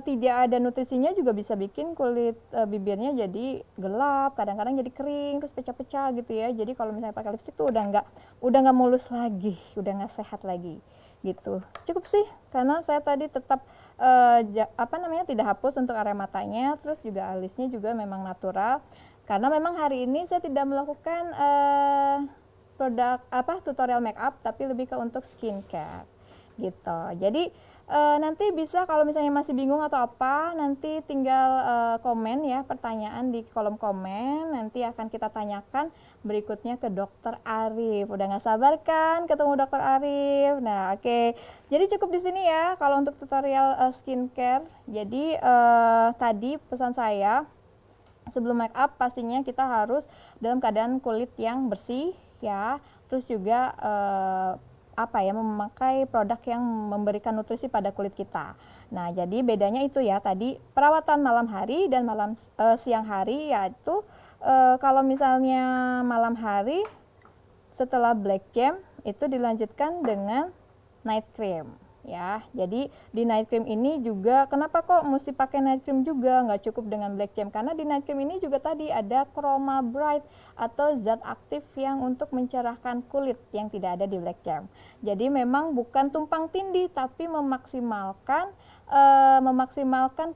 tidak ada nutrisinya juga bisa bikin kulit bibirnya jadi gelap, kadang-kadang jadi kering terus pecah-pecah gitu ya. Jadi kalau misalnya pakai lipstik tuh udah nggak mulus lagi, udah nggak sehat lagi gitu. Cukup sih, karena saya tadi tetap tidak hapus untuk area matanya, terus juga alisnya juga memang natural, karena memang hari ini saya tidak melakukan tutorial make up, tapi lebih ke untuk skincare gitu. Jadi nanti bisa kalau misalnya masih bingung atau apa, nanti tinggal komen ya, pertanyaan di kolom komen, nanti akan kita tanyakan berikutnya ke Dokter Arif. Udah nggak sabar kan ketemu Dokter Arif? Nah, oke. Jadi cukup di sini ya kalau untuk tutorial skincare. Jadi tadi pesan saya, sebelum make up pastinya kita harus dalam keadaan kulit yang bersih ya, terus juga memakai produk yang memberikan nutrisi pada kulit kita. Nah, jadi bedanya itu ya tadi, perawatan malam hari dan siang hari, yaitu kalau misalnya malam hari setelah black jam itu dilanjutkan dengan night cream ya. Jadi di night cream ini juga, kenapa kok mesti pakai night cream juga, nggak cukup dengan black jam, karena di night cream ini juga tadi ada chroma bright atau zat aktif yang untuk mencerahkan kulit yang tidak ada di black jam. Jadi memang bukan tumpang tindih, tapi memaksimalkan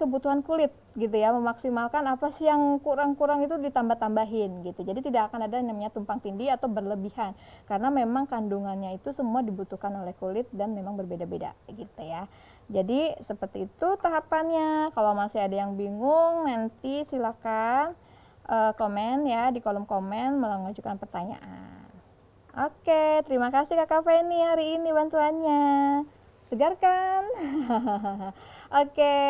kebutuhan kulit gitu ya, memaksimalkan apa sih yang kurang-kurang itu ditambah-tambahin gitu. Jadi tidak akan ada namanya tumpang tindih atau berlebihan, karena memang kandungannya itu semua dibutuhkan oleh kulit dan memang berbeda-beda gitu ya. Jadi seperti itu tahapannya. Kalau masih ada yang bingung, nanti silakan komen ya di kolom komen, mengajukan pertanyaan. Oke, terima kasih Kakak Penny hari ini bantuannya. Segar kan? Oke.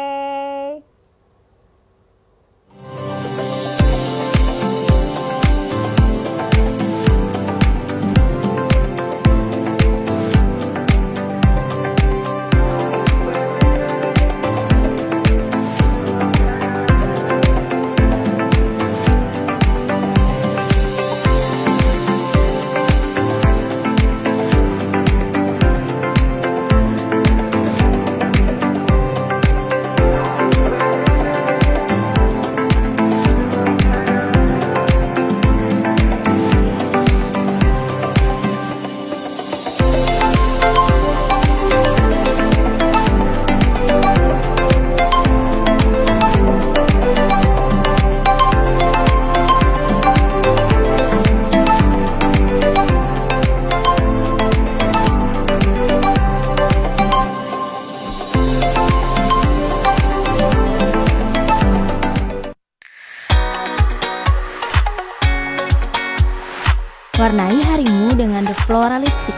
Warnai harimu dengan The Flora Lipstick.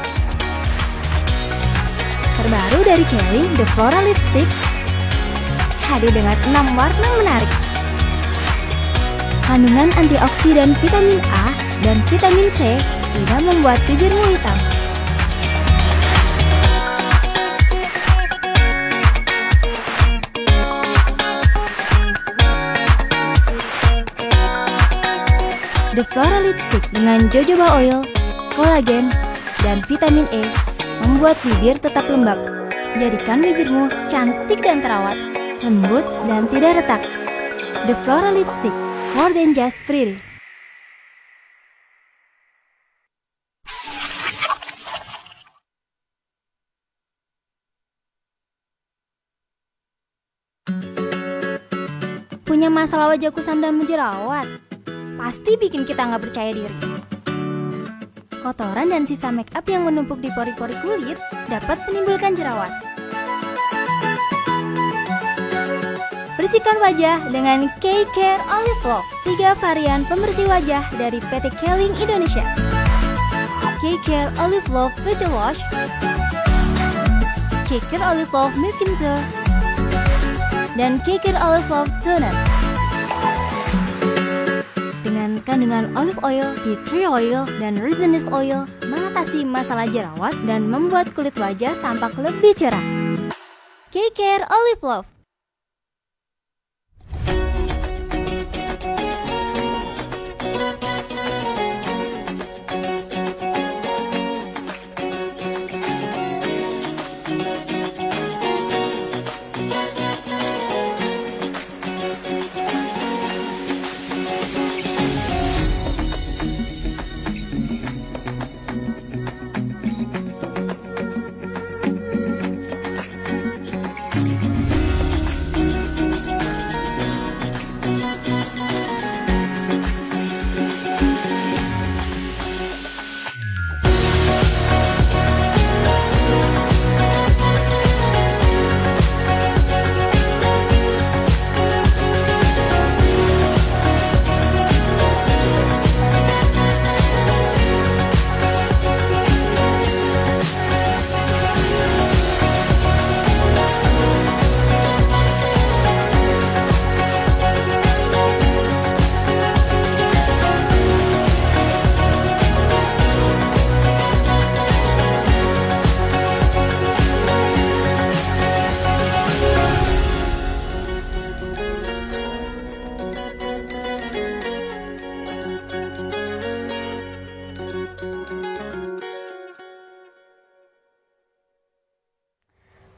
Terbaru dari Kering, The Flora Lipstick hadir dengan 6 warna menarik. Kandungan antioksidan vitamin A dan vitamin C tidak membuat bibirmu hitam. The Flora Lipstick dengan jojoba oil, kolagen, dan vitamin E membuat bibir tetap lembab. Jadikan bibirmu cantik dan terawat, lembut dan tidak retak. The Flora Lipstick, more than just pretty. Punya masalah wajah kusam dan menjerawat? Pasti bikin kita nggak percaya diri. Kotoran dan sisa make up yang menumpuk di pori-pori kulit dapat menimbulkan jerawat. Bersihkan wajah dengan K-Care Olive Love, 3 varian pembersih wajah dari PT Keling Indonesia. K-Care Olive Love Facial Wash, K-Care Olive Love Milk Cleanser, dan K-Care Olive Love Toner. Dengan kandungan olive oil, tea tree oil, dan resinous oil mengatasi masalah jerawat dan membuat kulit wajah tampak lebih cerah. K-Care Olive Love.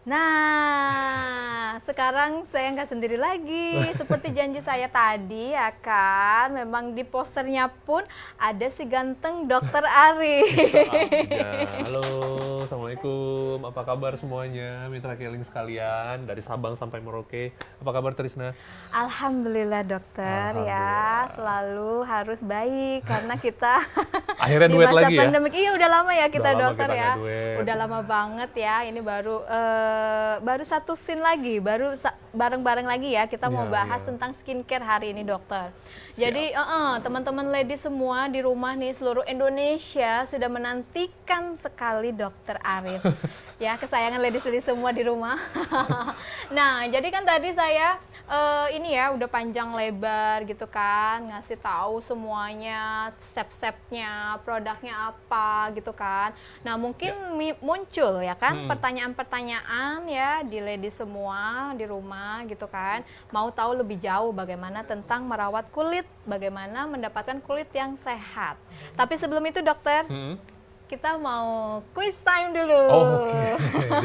Nah, sekarang saya nggak sendiri lagi. Seperti janji saya tadi ya kan, memang di posternya pun ada si ganteng Dokter Ari. Halo, Assalamualaikum. Apa kabar semuanya, mitra Keling sekalian dari Sabang sampai Merauke. Apa kabar Trisna? Alhamdulillah dokter ya, selalu harus baik karena kita Akhirnya di duet masa lagi ya? pandemik. Iya udah lama ya kita Udah lama dokter kita ya. nggak duet. Udah lama banget ya. Ini baru satu scene lagi, baru bareng-bareng lagi ya. Kita mau Iya, bahas iya. tentang skincare hari ini dokter. Jadi teman-teman lady semua di rumah nih seluruh Indonesia sudah menantikan sekali Dokter Arif. Ya kesayangan lady semua di rumah. Nah jadi kan tadi saya ini ya udah panjang lebar gitu kan, ngasih tahu semuanya, step-stepnya, produknya apa gitu kan. Nah mungkin muncul ya kan pertanyaan-pertanyaan ya di lady semua di rumah gitu kan, mau tahu lebih jauh bagaimana tentang merawat kulit, bagaimana mendapatkan kulit yang sehat. Tapi sebelum itu dokter, kita mau quiz time dulu. Oh, oke.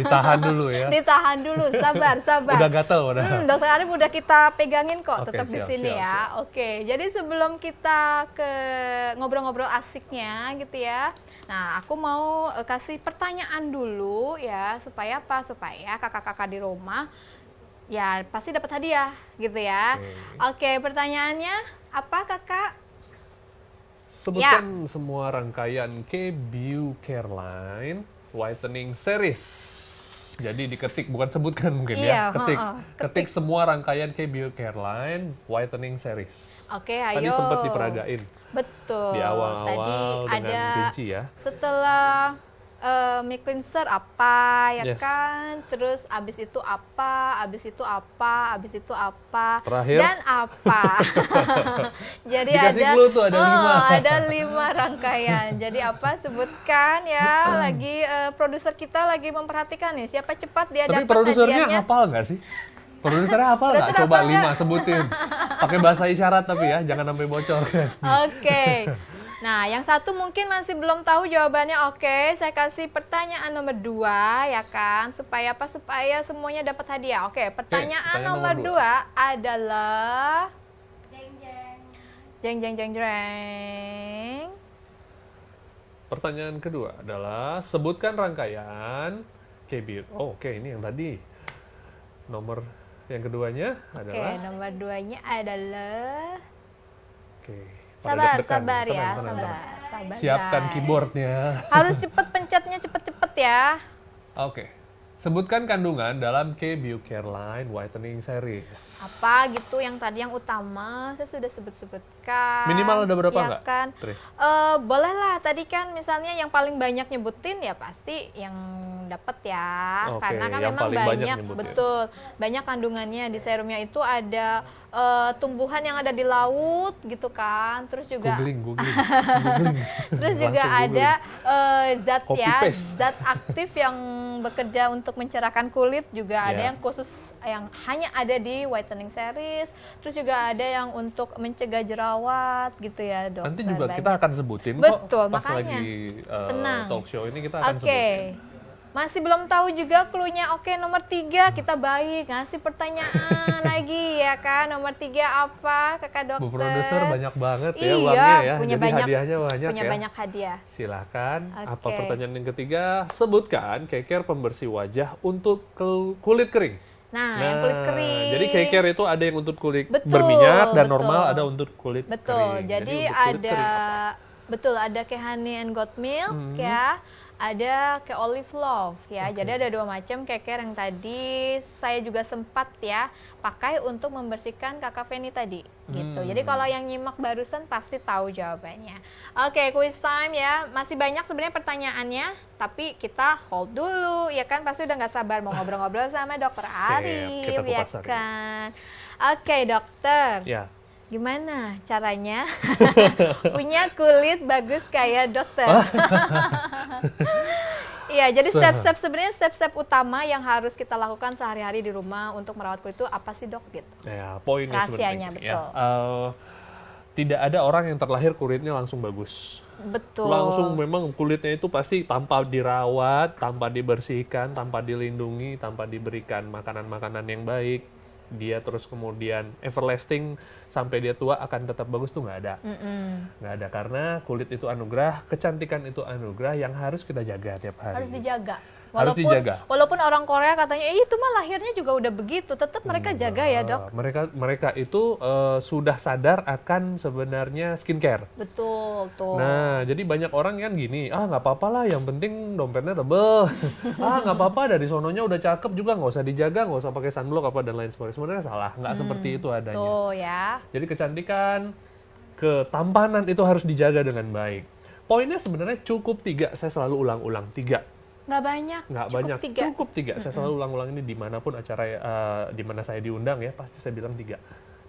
Ditahan dulu ya. Ditahan dulu, sabar. Udah gatel udah. Dokter Arif udah kita pegangin kok, Oke, tetap di siap, sini siap, ya. Oke, jadi sebelum kita ke ngobrol-ngobrol asiknya gitu ya. Nah, aku mau kasih pertanyaan dulu ya, supaya apa? Supaya kakak-kakak di rumah ya pasti dapat hadiah gitu ya. Oke, pertanyaannya apa kakak? Sebutkan semua rangkaian K-Beauty Care Line Whitening Series. Jadi diketik, bukan sebutkan mungkin Iya, ya. Ketik semua rangkaian K-Beauty Care Line Whitening Series. Oke, ayo. Tadi sempat diperagain Betul. di Tadi awal-awal dengan ada rinci ya. setelah milk cleanser apa ya Yes. kan, terus abis itu apa, abis itu apa, Terakhir? dan apa. Jadi Dikasih ada clue tuh, ada 5. ada 5 rangkaian. Jadi apa, sebutkan ya, lagi produser kita lagi memperhatikan nih siapa cepat dia Tapi dapat produsernya hadiahnya. hafal nggak sih? Produsernya hafal nggak? Produser Coba hafal 5 sebutin. Pakai bahasa isyarat tapi ya, jangan sampai bocor. Oke. Nah, yang satu mungkin masih belum tahu jawabannya. Oke, saya kasih pertanyaan nomor 2 ya kan, supaya apa? Supaya semuanya dapat hadiah. Oke, pertanyaan nomor 2 adalah jeng jeng jeng jeng. Pertanyaan kedua adalah sebutkan rangkaian oke, ini yang tadi. Nomor yang keduanya Oke, adalah nomor 2-nya adalah Oke. Pada sabar, deg-degan. sabar ya, Tenang, tenang, sabar, tenang. sabar. Siapkan guys. keyboardnya. Harus cepet pencetnya, cepet-cepet ya. Oke. Sebutkan kandungan dalam K-Bucareline Whitening Series. Apa gitu yang tadi yang utama saya sudah sebut-sebutkan. Minimal ada berapa ya nggak, kan? Tris? Boleh lah, tadi kan misalnya yang paling banyak nyebutin ya pasti yang dapat ya. Oke, Karena kan yang memang paling banyak banyak, nyebutin. betul. Banyak kandungannya di serumnya itu ada tumbuhan yang ada di laut gitu kan. Terus juga Googling. terus juga Langsung ada zat Copy ya, paste. zat aktif yang bekerja untuk mencerahkan kulit juga ada Ya. yang khusus yang hanya ada di whitening series. Terus juga ada yang untuk mencegah jerawat gitu ya, Dokter. Nanti juga Banyak. kita akan sebutin Betul, kok pas makanya. lagi Tenang. talk show ini kita akan Oke. sebutin. Masih belum tahu juga clue-nya. Oke, nomor 3 kita baik ngasih pertanyaan lagi ya kan. Nomor 3 apa, Kakak Dokter? Bu produser banyak banget ya Iya, uangnya ya. punya Jadi banyak- hadiahnya banyak punya ya. banyak hadiah. Silahkan. Apa Oke. pertanyaan yang ketiga? Sebutkan K-Care pembersih wajah untuk kulit kering. Nah, yang kulit kering. Jadi K-Care itu ada yang untuk kulit Betul, berminyak dan betul. normal, ada untuk kulit Betul. kering. Jadi untuk kulit ada kering betul ada kayak honey and goat milk ya. Ada kayak olive love ya. Jadi ada 2 macam K-Care yang tadi saya juga sempat ya pakai untuk membersihkan Kakak Feni tadi gitu. Jadi kalau yang nyimak barusan pasti tahu jawabannya. Oke, quiz time ya. Masih banyak sebenarnya pertanyaannya, tapi kita hold dulu ya kan. Pasti udah nggak sabar mau ngobrol-ngobrol sama Dokter Sip, Arif kita ya kupas hari ini. kan. Oke, Dokter. Ya. Gimana caranya punya kulit bagus kayak dokter? Iya, jadi step-step utama yang harus kita lakukan sehari-hari di rumah untuk merawat kulit itu apa sih, Dok? Gitu. Ya, poinnya Rahasianya, sebenarnya, betul. tidak ada orang yang terlahir kulitnya langsung bagus. Betul. Langsung memang kulitnya itu pasti tanpa dirawat, tanpa dibersihkan, tanpa dilindungi, tanpa diberikan makanan-makanan yang baik, dia terus kemudian everlasting sampai dia tua akan tetap bagus tuh nggak ada. Nggak ada, karena kulit itu anugerah, kecantikan itu anugerah yang harus kita jaga tiap hari. Harus dijaga. Harus dijaga. Walaupun orang Korea katanya, itu mah lahirnya juga udah begitu, tetap mereka jaga ya, Dok. Mereka itu sudah sadar akan sebenarnya skincare. Betul, tuh. Nah, jadi banyak orang kan gini, nggak apa-apa lah, yang penting dompetnya tebel. Nggak apa-apa, dari sononya udah cakep juga, nggak usah dijaga, nggak usah pakai sunblock apa dan lain sebagainya. Sebenarnya salah, nggak seperti itu adanya. Tuh ya. Jadi kecantikan, ketampanan itu harus dijaga dengan baik. Poinnya sebenarnya cukup 3, saya selalu ulang-ulang 3. Nggak banyak, Nggak cukup banyak, 3. cukup 3. Saya selalu ulang-ulang ini dimanapun acara di mana saya diundang ya, pasti saya bilang 3.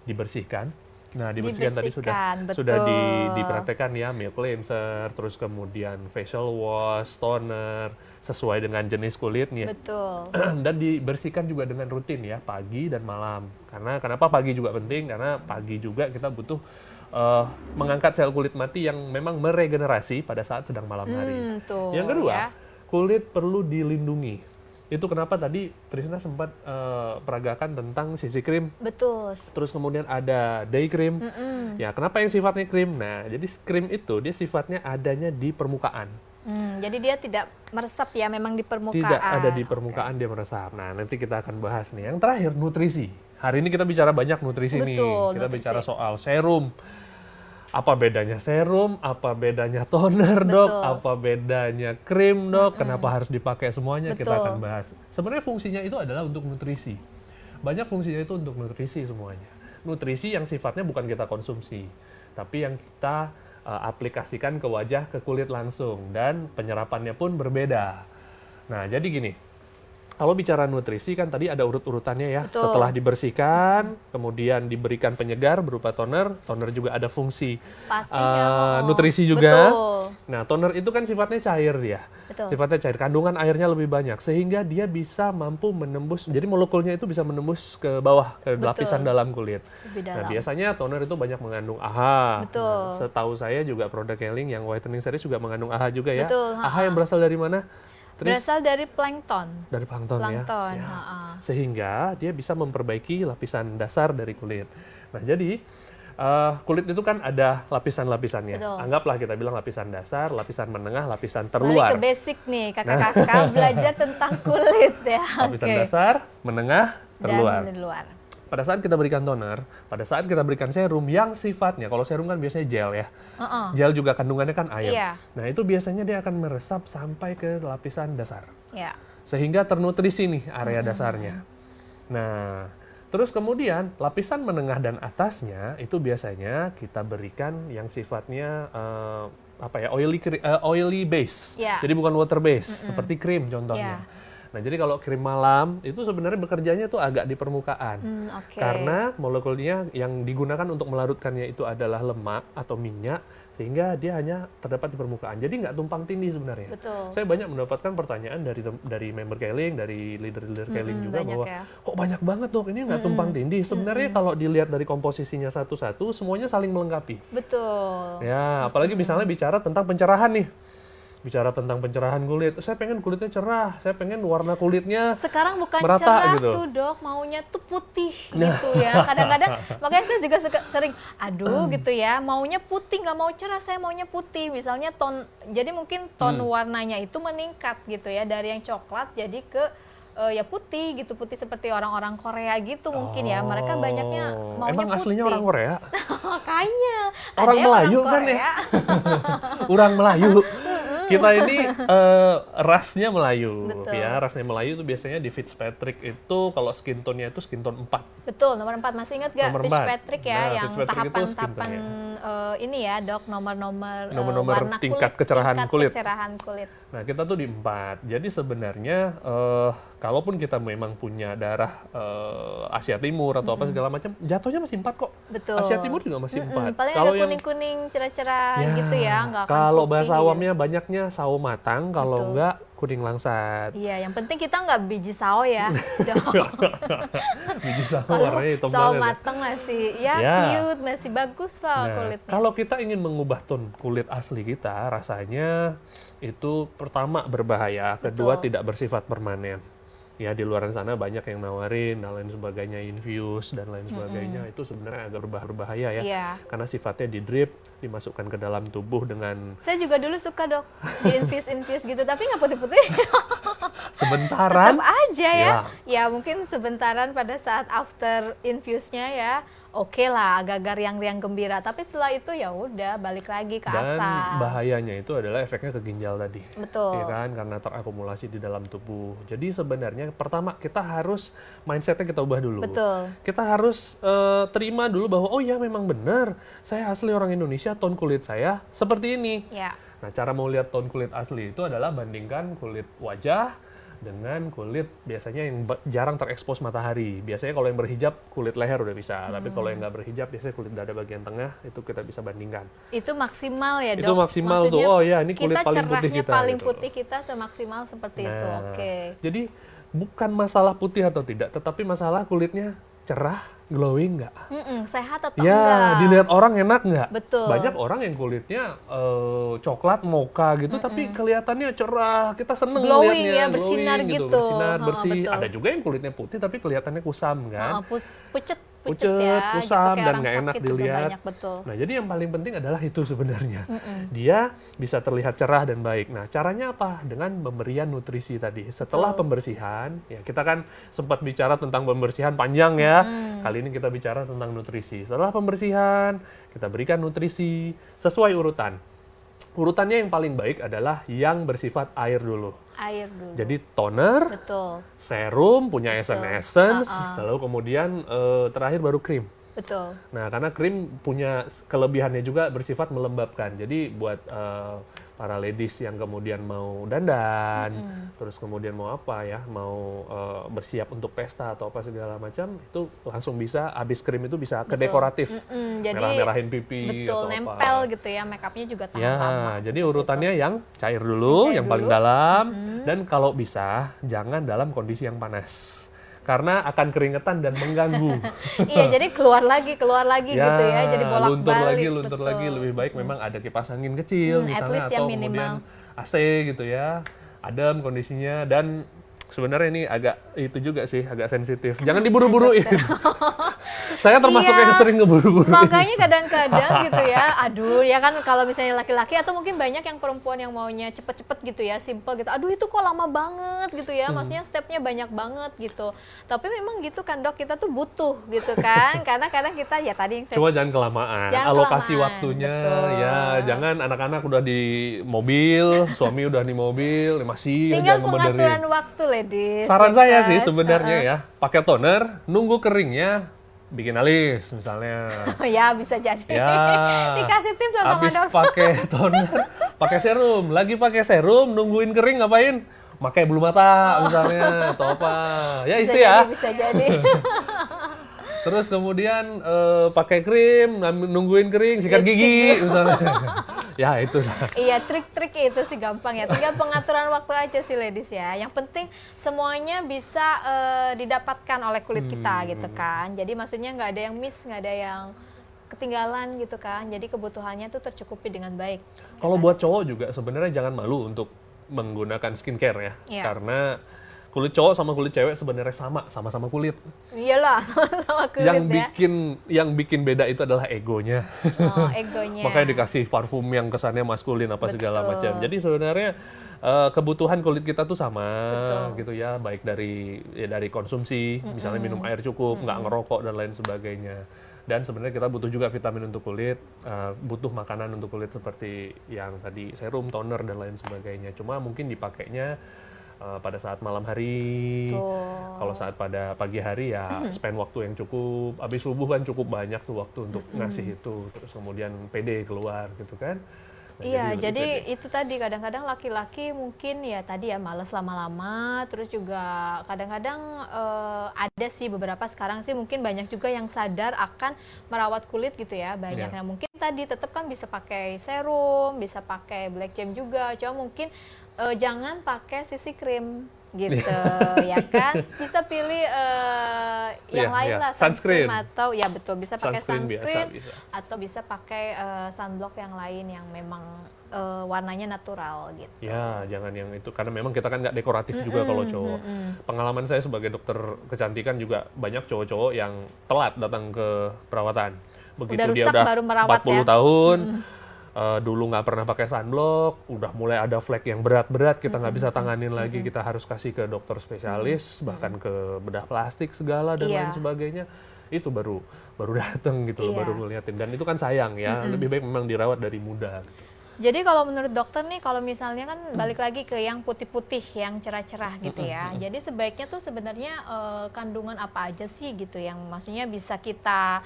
Dibersihkan. Nah, dibersihkan tadi Dibersihkan, sudah betul. dipraktekkan ya, milk cleanser, terus kemudian facial wash, toner, sesuai dengan jenis kulitnya. Betul. Dan dibersihkan juga dengan rutin ya, pagi dan malam. Karena kenapa pagi juga penting? Karena pagi juga kita butuh mengangkat sel kulit mati yang memang meregenerasi pada saat sedang malam hari. Tuh, Yang kedua, ya. kulit perlu dilindungi. Itu kenapa tadi Trisna sempat peragakan tentang CC cream, Betul. terus kemudian ada day cream. Ya, kenapa yang sifatnya cream? Nah, jadi cream itu dia sifatnya adanya di permukaan. Jadi dia tidak meresap ya, memang di permukaan. Tidak ada di permukaan, dia meresap. Nah, nanti kita akan bahas nih. Yang terakhir, nutrisi. Hari ini kita bicara banyak nutrisi nih. Betul, Kita nutrisi. bicara soal serum. Apa bedanya serum? Apa bedanya toner, Dok? Betul. Apa bedanya krim, Dok? Kenapa harus dipakai semuanya? Kita Betul. akan bahas. Sebenarnya fungsinya itu adalah untuk nutrisi. Banyak fungsinya itu untuk nutrisi semuanya. Nutrisi yang sifatnya bukan kita konsumsi, tapi yang kita aplikasikan ke wajah, ke kulit langsung, dan penyerapannya pun berbeda. Nah, jadi gini, Kalau bicara nutrisi kan tadi ada urut-urutannya ya. Betul. Setelah dibersihkan, kemudian diberikan penyegar berupa toner. Toner juga ada fungsi Pastinya. nutrisi juga. Betul. Nah, toner itu kan sifatnya cair dia. Betul. Sifatnya cair, kandungan airnya lebih banyak sehingga dia bisa mampu menembus. Jadi molekulnya itu bisa menembus ke bawah ke Betul. lapisan dalam kulit. Lebih Nah, dalam. biasanya toner itu banyak mengandung AHA. Betul. Nah, setahu saya juga produk Keling yang whitening series juga mengandung AHA juga ya. Betul, AHA yang berasal dari mana? Tris? Berasal dari plankton. Dari plankton ya. Plankton. Siap. ha-ha. Sehingga dia bisa memperbaiki lapisan dasar dari kulit. Nah, jadi kulit itu kan ada lapisan-lapisannya. Betul. Anggaplah kita bilang lapisan dasar, lapisan menengah, lapisan Balik terluar. ke basic nih, kakak-kakak belajar tentang kulit ya. Lapisan Oke. dasar, menengah, terluar. Dan di luar. Pada saat kita berikan toner, pada saat kita berikan serum yang sifatnya, kalau serum kan biasanya gel ya. Uh-uh. Gel juga kandungannya kan air. Iya. Nah, itu biasanya dia akan meresap sampai ke lapisan dasar. Ya. Sehingga ternutrisi nih area dasarnya. Nah, terus kemudian lapisan menengah dan atasnya itu biasanya kita berikan yang sifatnya oily base. Ya. Jadi bukan water base, seperti krim contohnya. Ya. Nah, jadi kalau krim malam itu sebenarnya bekerjanya tuh agak di permukaan. Oke. Karena molekulnya yang digunakan untuk melarutkannya itu adalah lemak atau minyak, sehingga dia hanya terdapat di permukaan. Jadi nggak tumpang tindih sebenarnya. Betul. Saya banyak mendapatkan pertanyaan dari member Keling, dari leader-leader Keling juga banyak bahwa ya. kok banyak banget dok, ini nggak tumpang tindih. Sebenarnya kalau dilihat dari komposisinya satu-satu, semuanya saling melengkapi. Betul. Ya, apalagi misalnya bicara tentang pencerahan nih. Bicara tentang pencerahan kulit, saya pengen kulitnya cerah, saya pengen warna kulitnya Sekarang bukan merata cerah gitu. tuh dok, maunya tuh putih gitu ya. Kadang-kadang, makanya saya juga sering, aduh gitu ya, maunya putih, nggak mau cerah, saya maunya putih. Misalnya jadi mungkin ton warnanya itu meningkat gitu ya, dari yang coklat jadi ke ya putih gitu, putih seperti orang-orang Korea gitu mungkin ya. Mereka banyaknya maunya Emang putih. aslinya orang Korea? Makanya. Orang ada Melayu kan ya? Korea. Orang Melayu. Kita ini rasnya Melayu. Betul. Ya, rasnya Melayu itu biasanya di Fitzpatrick itu kalau skin tone-nya itu skin tone 4. Betul, nomor 4 masih ingat gak? Nomor 4. Fitzpatrick ya, Nah, yang Fitzpatrick itu skin tahapan-tahapan ini ya dok, nomor-nomor Nomor-nomor warna tingkat kulit, kecerahan tingkat kulit. kecerahan kulit. Nah, kita tuh di 4. Jadi sebenarnya kalaupun kita memang punya darah Asia Timur atau apa segala macam, jatuhnya masih 4 kok. Betul. Asia Timur juga masih 4. Paling ada kuning-kuning cerah-cerah gitu ya, nggak akan kalau putih bahasa gitu. awamnya banyaknya sawo matang, kalau Betul. enggak kuning langsat. Iya, yang penting kita nggak biji sawo ya. Dok. Biji sawo Kalau warnanya hitam sawo banget ya. matang masih ya, Ya. cute, masih bagus lah Nah, kulitnya. kalau kita ingin mengubah tone kulit asli kita, rasanya itu pertama berbahaya, kedua Betul. tidak bersifat permanen. Ya, di luar sana banyak yang nawarin dan lain sebagainya, infuse dan lain sebagainya, itu sebenarnya agak berbahaya ya. Iya. Karena sifatnya di drip, dimasukkan ke dalam tubuh dengan Saya juga dulu suka dok, di infuse gitu, tapi nggak putih-putih. sebentaran. Tetap aja ya. Ya. Ya mungkin sebentaran pada saat after infuse-nya ya. Oke lah, agak-agak riang-riang gembira. Tapi setelah itu ya udah balik lagi ke Dan asal. bahayanya itu adalah efeknya ke ginjal tadi. Betul. Ya kan, karena terakumulasi di dalam tubuh. Jadi sebenarnya pertama kita harus mindsetnya kita ubah dulu. Betul. Kita harus terima dulu bahwa oh ya memang benar, saya asli orang Indonesia, tone kulit saya seperti ini. Ya. Nah, cara mau lihat tone kulit asli itu adalah bandingkan kulit wajah dengan kulit biasanya yang jarang terekspos matahari. Biasanya kalau yang berhijab kulit leher udah bisa, tapi kalau yang nggak berhijab biasanya kulit dada bagian tengah itu kita bisa bandingkan. Itu maksimal ya dok? Itu maksimal tuh. Maksudnya Oh ya, ini kulit kita paling putih cerahnya kita. paling gitu. putih kita semaksimal seperti itu. Nah, Oke. Jadi bukan masalah putih atau tidak, tetapi masalah kulitnya cerah, glowing nggak? Sehat atau Ya, enggak? dilihat orang enak nggak? Betul. Banyak orang yang kulitnya coklat, mocha gitu, tapi kelihatannya cerah, kita seneng Glowing liatnya, ya, bersinar glowing gitu. bersinar, Ha, bersih. betul. Ada juga yang kulitnya putih tapi kelihatannya kusam kan? Pucet Pucet, ya, kusam, gitu, kayak dan orang nggak enak sakit juga dilihat. banyak, betul. Nah, jadi yang paling penting adalah itu sebenarnya. Dia bisa terlihat cerah dan baik. Nah, caranya apa? Dengan pemberian nutrisi tadi. Setelah pembersihan, ya kita kan sempat bicara tentang pembersihan panjang ya. Kali ini kita bicara tentang nutrisi. Setelah pembersihan, kita berikan nutrisi sesuai urutan. Urutannya yang paling baik adalah yang bersifat air dulu. Air dulu. Jadi toner, Betul. serum, punya essence, Ha-ha. lalu kemudian terakhir baru krim. Betul. Nah, karena krim punya kelebihannya juga bersifat melembabkan. Jadi buat para ladies yang kemudian mau dandan, terus kemudian mau apa ya, mau bersiap untuk pesta atau apa segala macam, itu langsung bisa, habis krim itu bisa ke dekoratif, Jadi merah-merahin pipi betul, atau nempel apa. gitu ya, make upnya juga tahan Ya, lama. jadi urutannya yang cair dulu, yang paling dulu. dalam, dan kalau bisa jangan dalam kondisi yang panas. Karena akan keringetan dan mengganggu. Iya, jadi keluar lagi gitu ya, jadi bolak-balik. luntur lagi, lebih baik memang ada kipas angin kecil At misalnya, least ya atau minimal. kemudian AC gitu ya, adem kondisinya. Dan sebenarnya ini agak itu juga sih, agak sensitif. Jangan diburu-buruin. Saya termasuk Iya. yang sering ngeburu-buruin. Makanya kadang-kadang gitu ya, aduh ya kan kalau misalnya laki-laki atau mungkin banyak yang perempuan yang maunya cepet-cepet gitu ya, simple gitu. Aduh itu kok lama banget gitu ya, maksudnya stepnya banyak banget gitu. Tapi memang gitu kan dok, kita tuh butuh gitu kan, karena kadang kita ya tadi yang saya Cuma jangan kelamaan, Jangan alokasi kelamaan, waktunya betul. ya, jangan anak-anak udah di mobil, suami udah di mobil, masih tinggal aja pengaturan ngebenerin. waktu ladies. Saran ya saya kan? sih sebenarnya ya, pakai toner, nunggu keringnya, bikin alis misalnya. Ya bisa jadi. Ya. Dikasih tips loh sama Habis dokter. pakai toner, pakai serum, lagi pakai serum, nungguin kering ngapain? Pakai bulu mata misalnya atau apa. Ya Bisa itu ya. jadi, bisa jadi. Terus kemudian pakai krim, nungguin kering, sikat Lipstick gigi misalnya. Ya itu lah. Iya, trik-trik itu sih gampang ya. Tinggal pengaturan waktu aja sih ladies ya. Yang penting semuanya bisa didapatkan oleh kulit kita gitu kan. Jadi maksudnya nggak ada yang miss, nggak ada yang ketinggalan gitu kan. Jadi kebutuhannya tuh tercukupi dengan baik. Kalau buat cowok juga sebenarnya jangan malu untuk menggunakan skincare ya. Iya. Karena kulit cowok sama kulit cewek sebenarnya sama-sama kulit. Iyalah, sama-sama kulit Yang bikin beda itu adalah egonya. Oh, egonya. Makanya dikasih parfum yang kesannya maskulin apa segala Betul. macam. Jadi sebenarnya kebutuhan kulit kita tuh sama Betul. gitu ya, baik dari konsumsi, misalnya minum air cukup, nggak ngerokok dan lain sebagainya. Dan sebenarnya kita butuh juga vitamin untuk kulit, butuh makanan untuk kulit seperti yang tadi serum, toner dan lain sebagainya. Cuma mungkin dipakainya pada saat malam hari, kalau saat pada pagi hari ya spend waktu yang cukup. Habis subuh kan cukup banyak tuh waktu untuk ngasih itu, terus kemudian pede keluar gitu kan. Nah, Iya, lebih jadi pede. itu tadi kadang-kadang laki-laki mungkin ya tadi ya malas lama-lama, terus juga kadang-kadang ada sih beberapa sekarang sih mungkin banyak juga yang sadar akan merawat kulit gitu ya, banyak. Iya. Nah mungkin tadi tetap kan bisa pakai serum, bisa pakai black gem juga, cuma mungkin jangan pakai CC cream gitu ya kan, bisa pilih yang Iya, lain iya. lah, Sunscreen. atau ya betul bisa pakai sunscreen biasa. atau bisa pakai sunblock yang lain yang memang warnanya natural gitu. Ya, jangan yang itu, karena memang kita kan nggak dekoratif juga kalau cowok. Pengalaman saya sebagai dokter kecantikan juga banyak cowok-cowok yang telat datang ke perawatan. Begitu Udah dia rusak udah baru merawat 40 ya. tahun, dulu nggak pernah pakai sunblock, udah mulai ada flek yang berat-berat, kita nggak bisa tanganin lagi, kita harus kasih ke dokter spesialis, bahkan ke bedah plastik segala dan Iya. lain sebagainya. Itu baru datang gitu loh, Iya. baru ngeliatin. Dan itu kan sayang ya, lebih baik memang dirawat dari muda. Gitu. Jadi kalau menurut dokter nih, kalau misalnya kan balik lagi ke yang putih-putih, yang cerah-cerah gitu ya. Jadi sebaiknya tuh sebenarnya kandungan apa aja sih gitu yang maksudnya bisa kita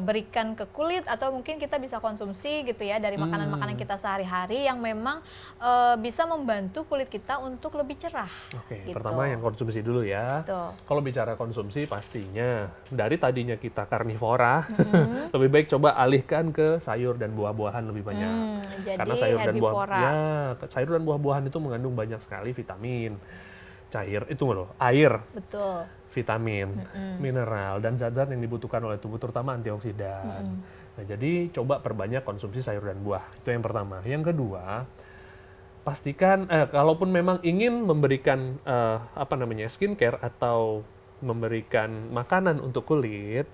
berikan ke kulit atau mungkin kita bisa konsumsi gitu ya dari makanan-makanan kita sehari-hari yang memang bisa membantu kulit kita untuk lebih cerah. Oke, gitu. pertama yang konsumsi dulu ya. Betul. Kalau bicara konsumsi pastinya dari tadinya kita karnivora, lebih baik coba alihkan ke sayur dan buah-buahan lebih banyak. Jadi Karena sayur dan herbivora. sayur dan buah-buahan itu mengandung banyak sekali vitamin, cair, itu loh, air, Betul. vitamin, mineral dan zat-zat yang dibutuhkan oleh tubuh, terutama antioksidan. Nah, jadi coba perbanyak konsumsi sayur dan buah. Itu yang pertama. Yang kedua, pastikan kalaupun memang ingin memberikan skincare atau memberikan makanan untuk kulit,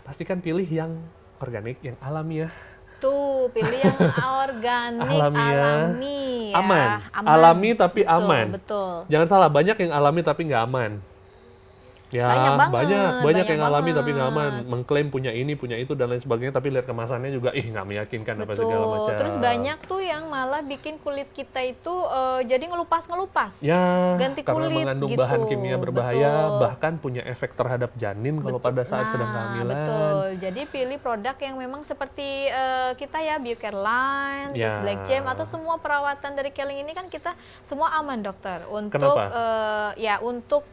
pastikan pilih yang organik, yang alamiah. Tuh, pilih yang organik, alami ya. Aman. Alami tapi Betul, aman. Betul. Jangan salah, banyak yang alami tapi nggak aman. Ya, banyak banyak yang ngalami banget. tapi nggak aman, mengklaim punya ini, punya itu dan lain sebagainya, tapi lihat kemasannya juga, nggak meyakinkan apa segala macam. Terus banyak tuh yang malah bikin kulit kita itu jadi ngelupas-ngelupas. Ya, Ganti karena kulit mengandung gitu. bahan kimia berbahaya, Betul. bahkan punya efek terhadap janin kalau pada saat sedang kehamilan. Betul. Jadi pilih produk yang memang seperti kita ya, Biocare Line, terus Ya. Black Gem atau semua perawatan dari Keling ini kan kita semua aman dokter untuk Kenapa? untuk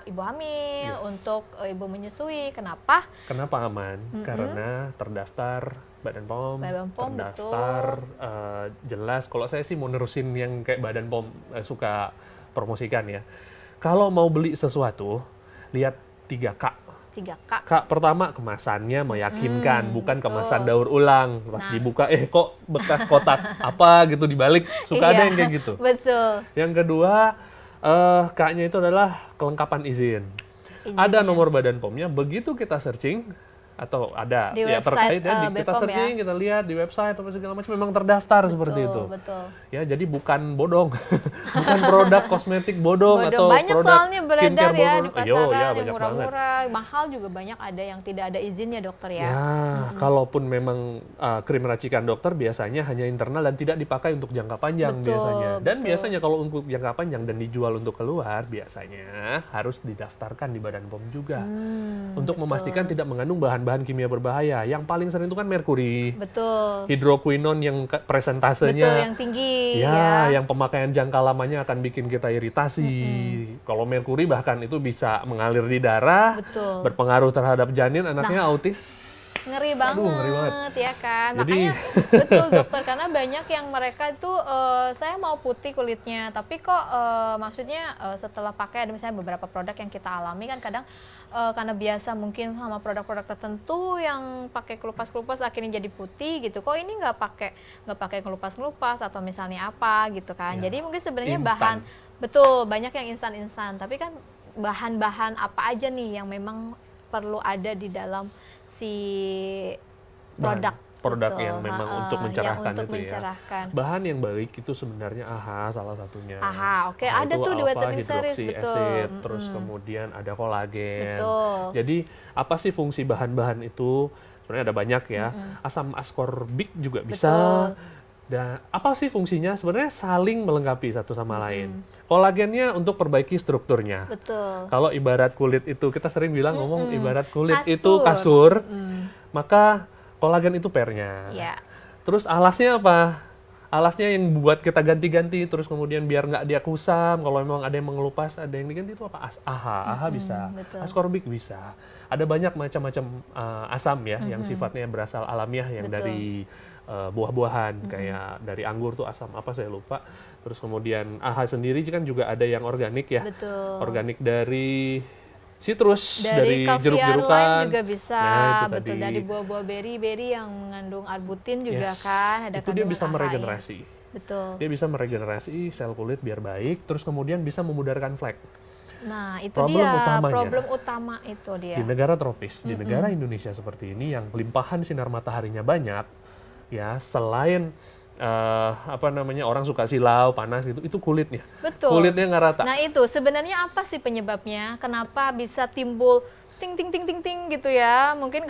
ibu hamil, untuk ibu menyusui. Kenapa? Kenapa aman? Karena terdaftar Badan POM, Badan POM, terdaftar jelas. Kalau saya sih mau nerusin yang kayak Badan POM suka promosikan ya. Kalau mau beli sesuatu, lihat 3K. 3K. Kak, pertama kemasannya meyakinkan, bukan betul. kemasan daur ulang. Pas dibuka, kok bekas kotak apa gitu dibalik. Suka ada yang kayak gitu. Betul. Yang kedua, K-nya itu adalah kelengkapan izin. Ada nomor Badan POM-nya, begitu kita searching, atau ada Di ya website, terkait ya, kita BPOM searching, ya. kita lihat di website atau segala macam, memang terdaftar seperti itu. Betul. Ya, jadi bukan bodong, bukan produk kosmetik bodong atau banyak produk soalnya beredar skincare ya bodong. di pasaran Ya, yang banyak banget. murah-murah, mahal juga banyak ada yang tidak ada izinnya dokter ya. Ya, kalaupun memang krim racikan dokter biasanya hanya internal dan tidak dipakai untuk jangka panjang Betul, biasanya. Dan betul. biasanya kalau untuk jangka panjang dan dijual untuk keluar, biasanya harus didaftarkan di Badan POM juga. Untuk memastikan tidak mengandung bahan-bahan kimia berbahaya. Yang paling sering itu kan merkuri, Betul. hidroquinone yang Betul, presentasenya yang tinggi ya, yang pemakaian jangka lamanya akan bikin kita iritasi. Kalau merkuri bahkan itu bisa mengalir di darah, Betul. berpengaruh terhadap janin, anaknya autis. Ngeri banget, ngeri banget. ya kan. Jadi- Makanya betul dokter, karena banyak yang mereka itu saya mau putih kulitnya, tapi kok maksudnya setelah pakai ada misalnya beberapa produk yang kita alami kan kadang karena biasa mungkin sama produk-produk tertentu yang pakai kelupas-kelupas akhirnya jadi putih gitu. Kok ini nggak pakai kelupas-kelupas atau misalnya apa gitu kan. Ya. Jadi mungkin sebenarnya Instan. bahan betul banyak yang instan-instan, tapi kan bahan-bahan apa aja nih yang memang perlu ada di dalam si produk Produk betul. yang memang untuk yang mencerahkan untuk itu mencerahkan. ya. Bahan yang baik itu sebenarnya AHA salah satunya. AHA, oke. AHA Ada itu tuh di alpha Whitening Series, hydroxy betul. acid, terus kemudian ada kolagen. Betul. Jadi apa sih fungsi bahan-bahan itu? Sebenarnya ada banyak ya. Asam ascorbik juga bisa. Betul. Dan apa sih fungsinya? Sebenarnya saling melengkapi satu sama lain. Kolagennya untuk perbaiki strukturnya. Betul. Kalau ibarat kulit itu, kita sering bilang ngomong ibarat kulit Kasur. itu kasur, maka kolagen itu pernya. Ya. Terus alasnya apa? Alasnya yang buat kita ganti-ganti, terus kemudian biar nggak dia kusam, kalau memang ada yang mengelupas, ada yang diganti itu apa? AHA bisa, betul. ascorbik bisa. Ada banyak macam-macam asam ya, yang sifatnya berasal alamiah, yang Betul. dari buah-buahan, kayak dari anggur tuh asam apa saya lupa. Terus kemudian AHA sendiri kan juga ada yang organik ya, Betul. organik dari citrus, Dari dari caviar jeruk-jerukan. lime juga bisa, Nah, itu betul. tadi. Dari buah-buah berry yang mengandung arbutin juga Yes. kan, ada Itu dia kandungan bisa AHA-nya. meregenerasi. Betul. Dia bisa meregenerasi sel kulit biar baik, terus kemudian bisa memudarkan flek. Nah, itu Problem dia utamanya. problem utama itu dia. Di negara tropis, di negara Indonesia seperti ini yang limpahan sinar mataharinya banyak, ya selain orang suka silau, panas gitu, itu kulitnya. Betul. Kulitnya nggak rata. Nah itu sebenarnya apa sih penyebabnya? Kenapa bisa timbul ting ting ting ting ting gitu ya? Mungkin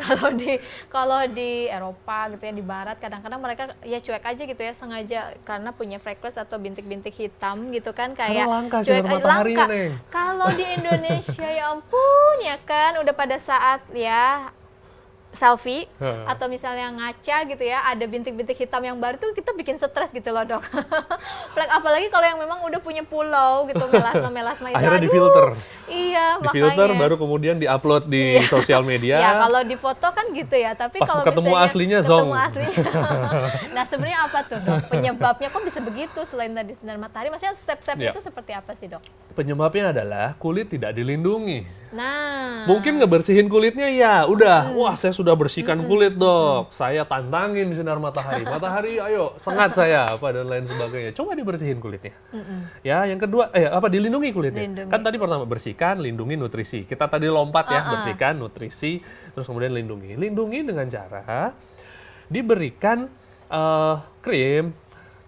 kalau di Eropa gitu ya, di Barat kadang-kadang mereka ya cuek aja gitu ya, sengaja karena punya freckles atau bintik-bintik hitam gitu kan, kayak Karena langka cuek sinar aja, mataharinya, langka. Neng. Kalau di Indonesia ya ampun ya kan, udah pada saat ya selfie atau misalnya ngaca gitu ya, ada bintik-bintik hitam yang baru tuh kita bikin stres gitu loh dok. Apalagi kalau yang memang udah punya pulau gitu, melasma itu. Akhirnya Aduh, difilter. Iya, Difilter makanya. baru kemudian diupload di sosial media. Ya kalau di foto kan gitu ya, tapi Pas kalau ketemu misalnya aslinya, ketemu zong. aslinya. Nah sebenarnya apa tuh dok? Penyebabnya kok bisa begitu selain tadi sinar matahari? Maksudnya step-stepnya Ya. itu seperti apa sih dok? Penyebabnya adalah kulit tidak dilindungi. Nah, Mungkin ngebersihin kulitnya ya, udah, wah saya sudah bersihkan kulit dok, saya tantangin sinar matahari, matahari ayo sengat saya, apa dan lain sebagainya. Coba dibersihin kulitnya. Ya, yang kedua, dilindungi kulitnya. Lindungi. Kan tadi pertama bersihkan, lindungi, nutrisi. Kita tadi lompat ya, bersihkan, nutrisi, terus kemudian lindungi. Lindungi dengan cara diberikan krim,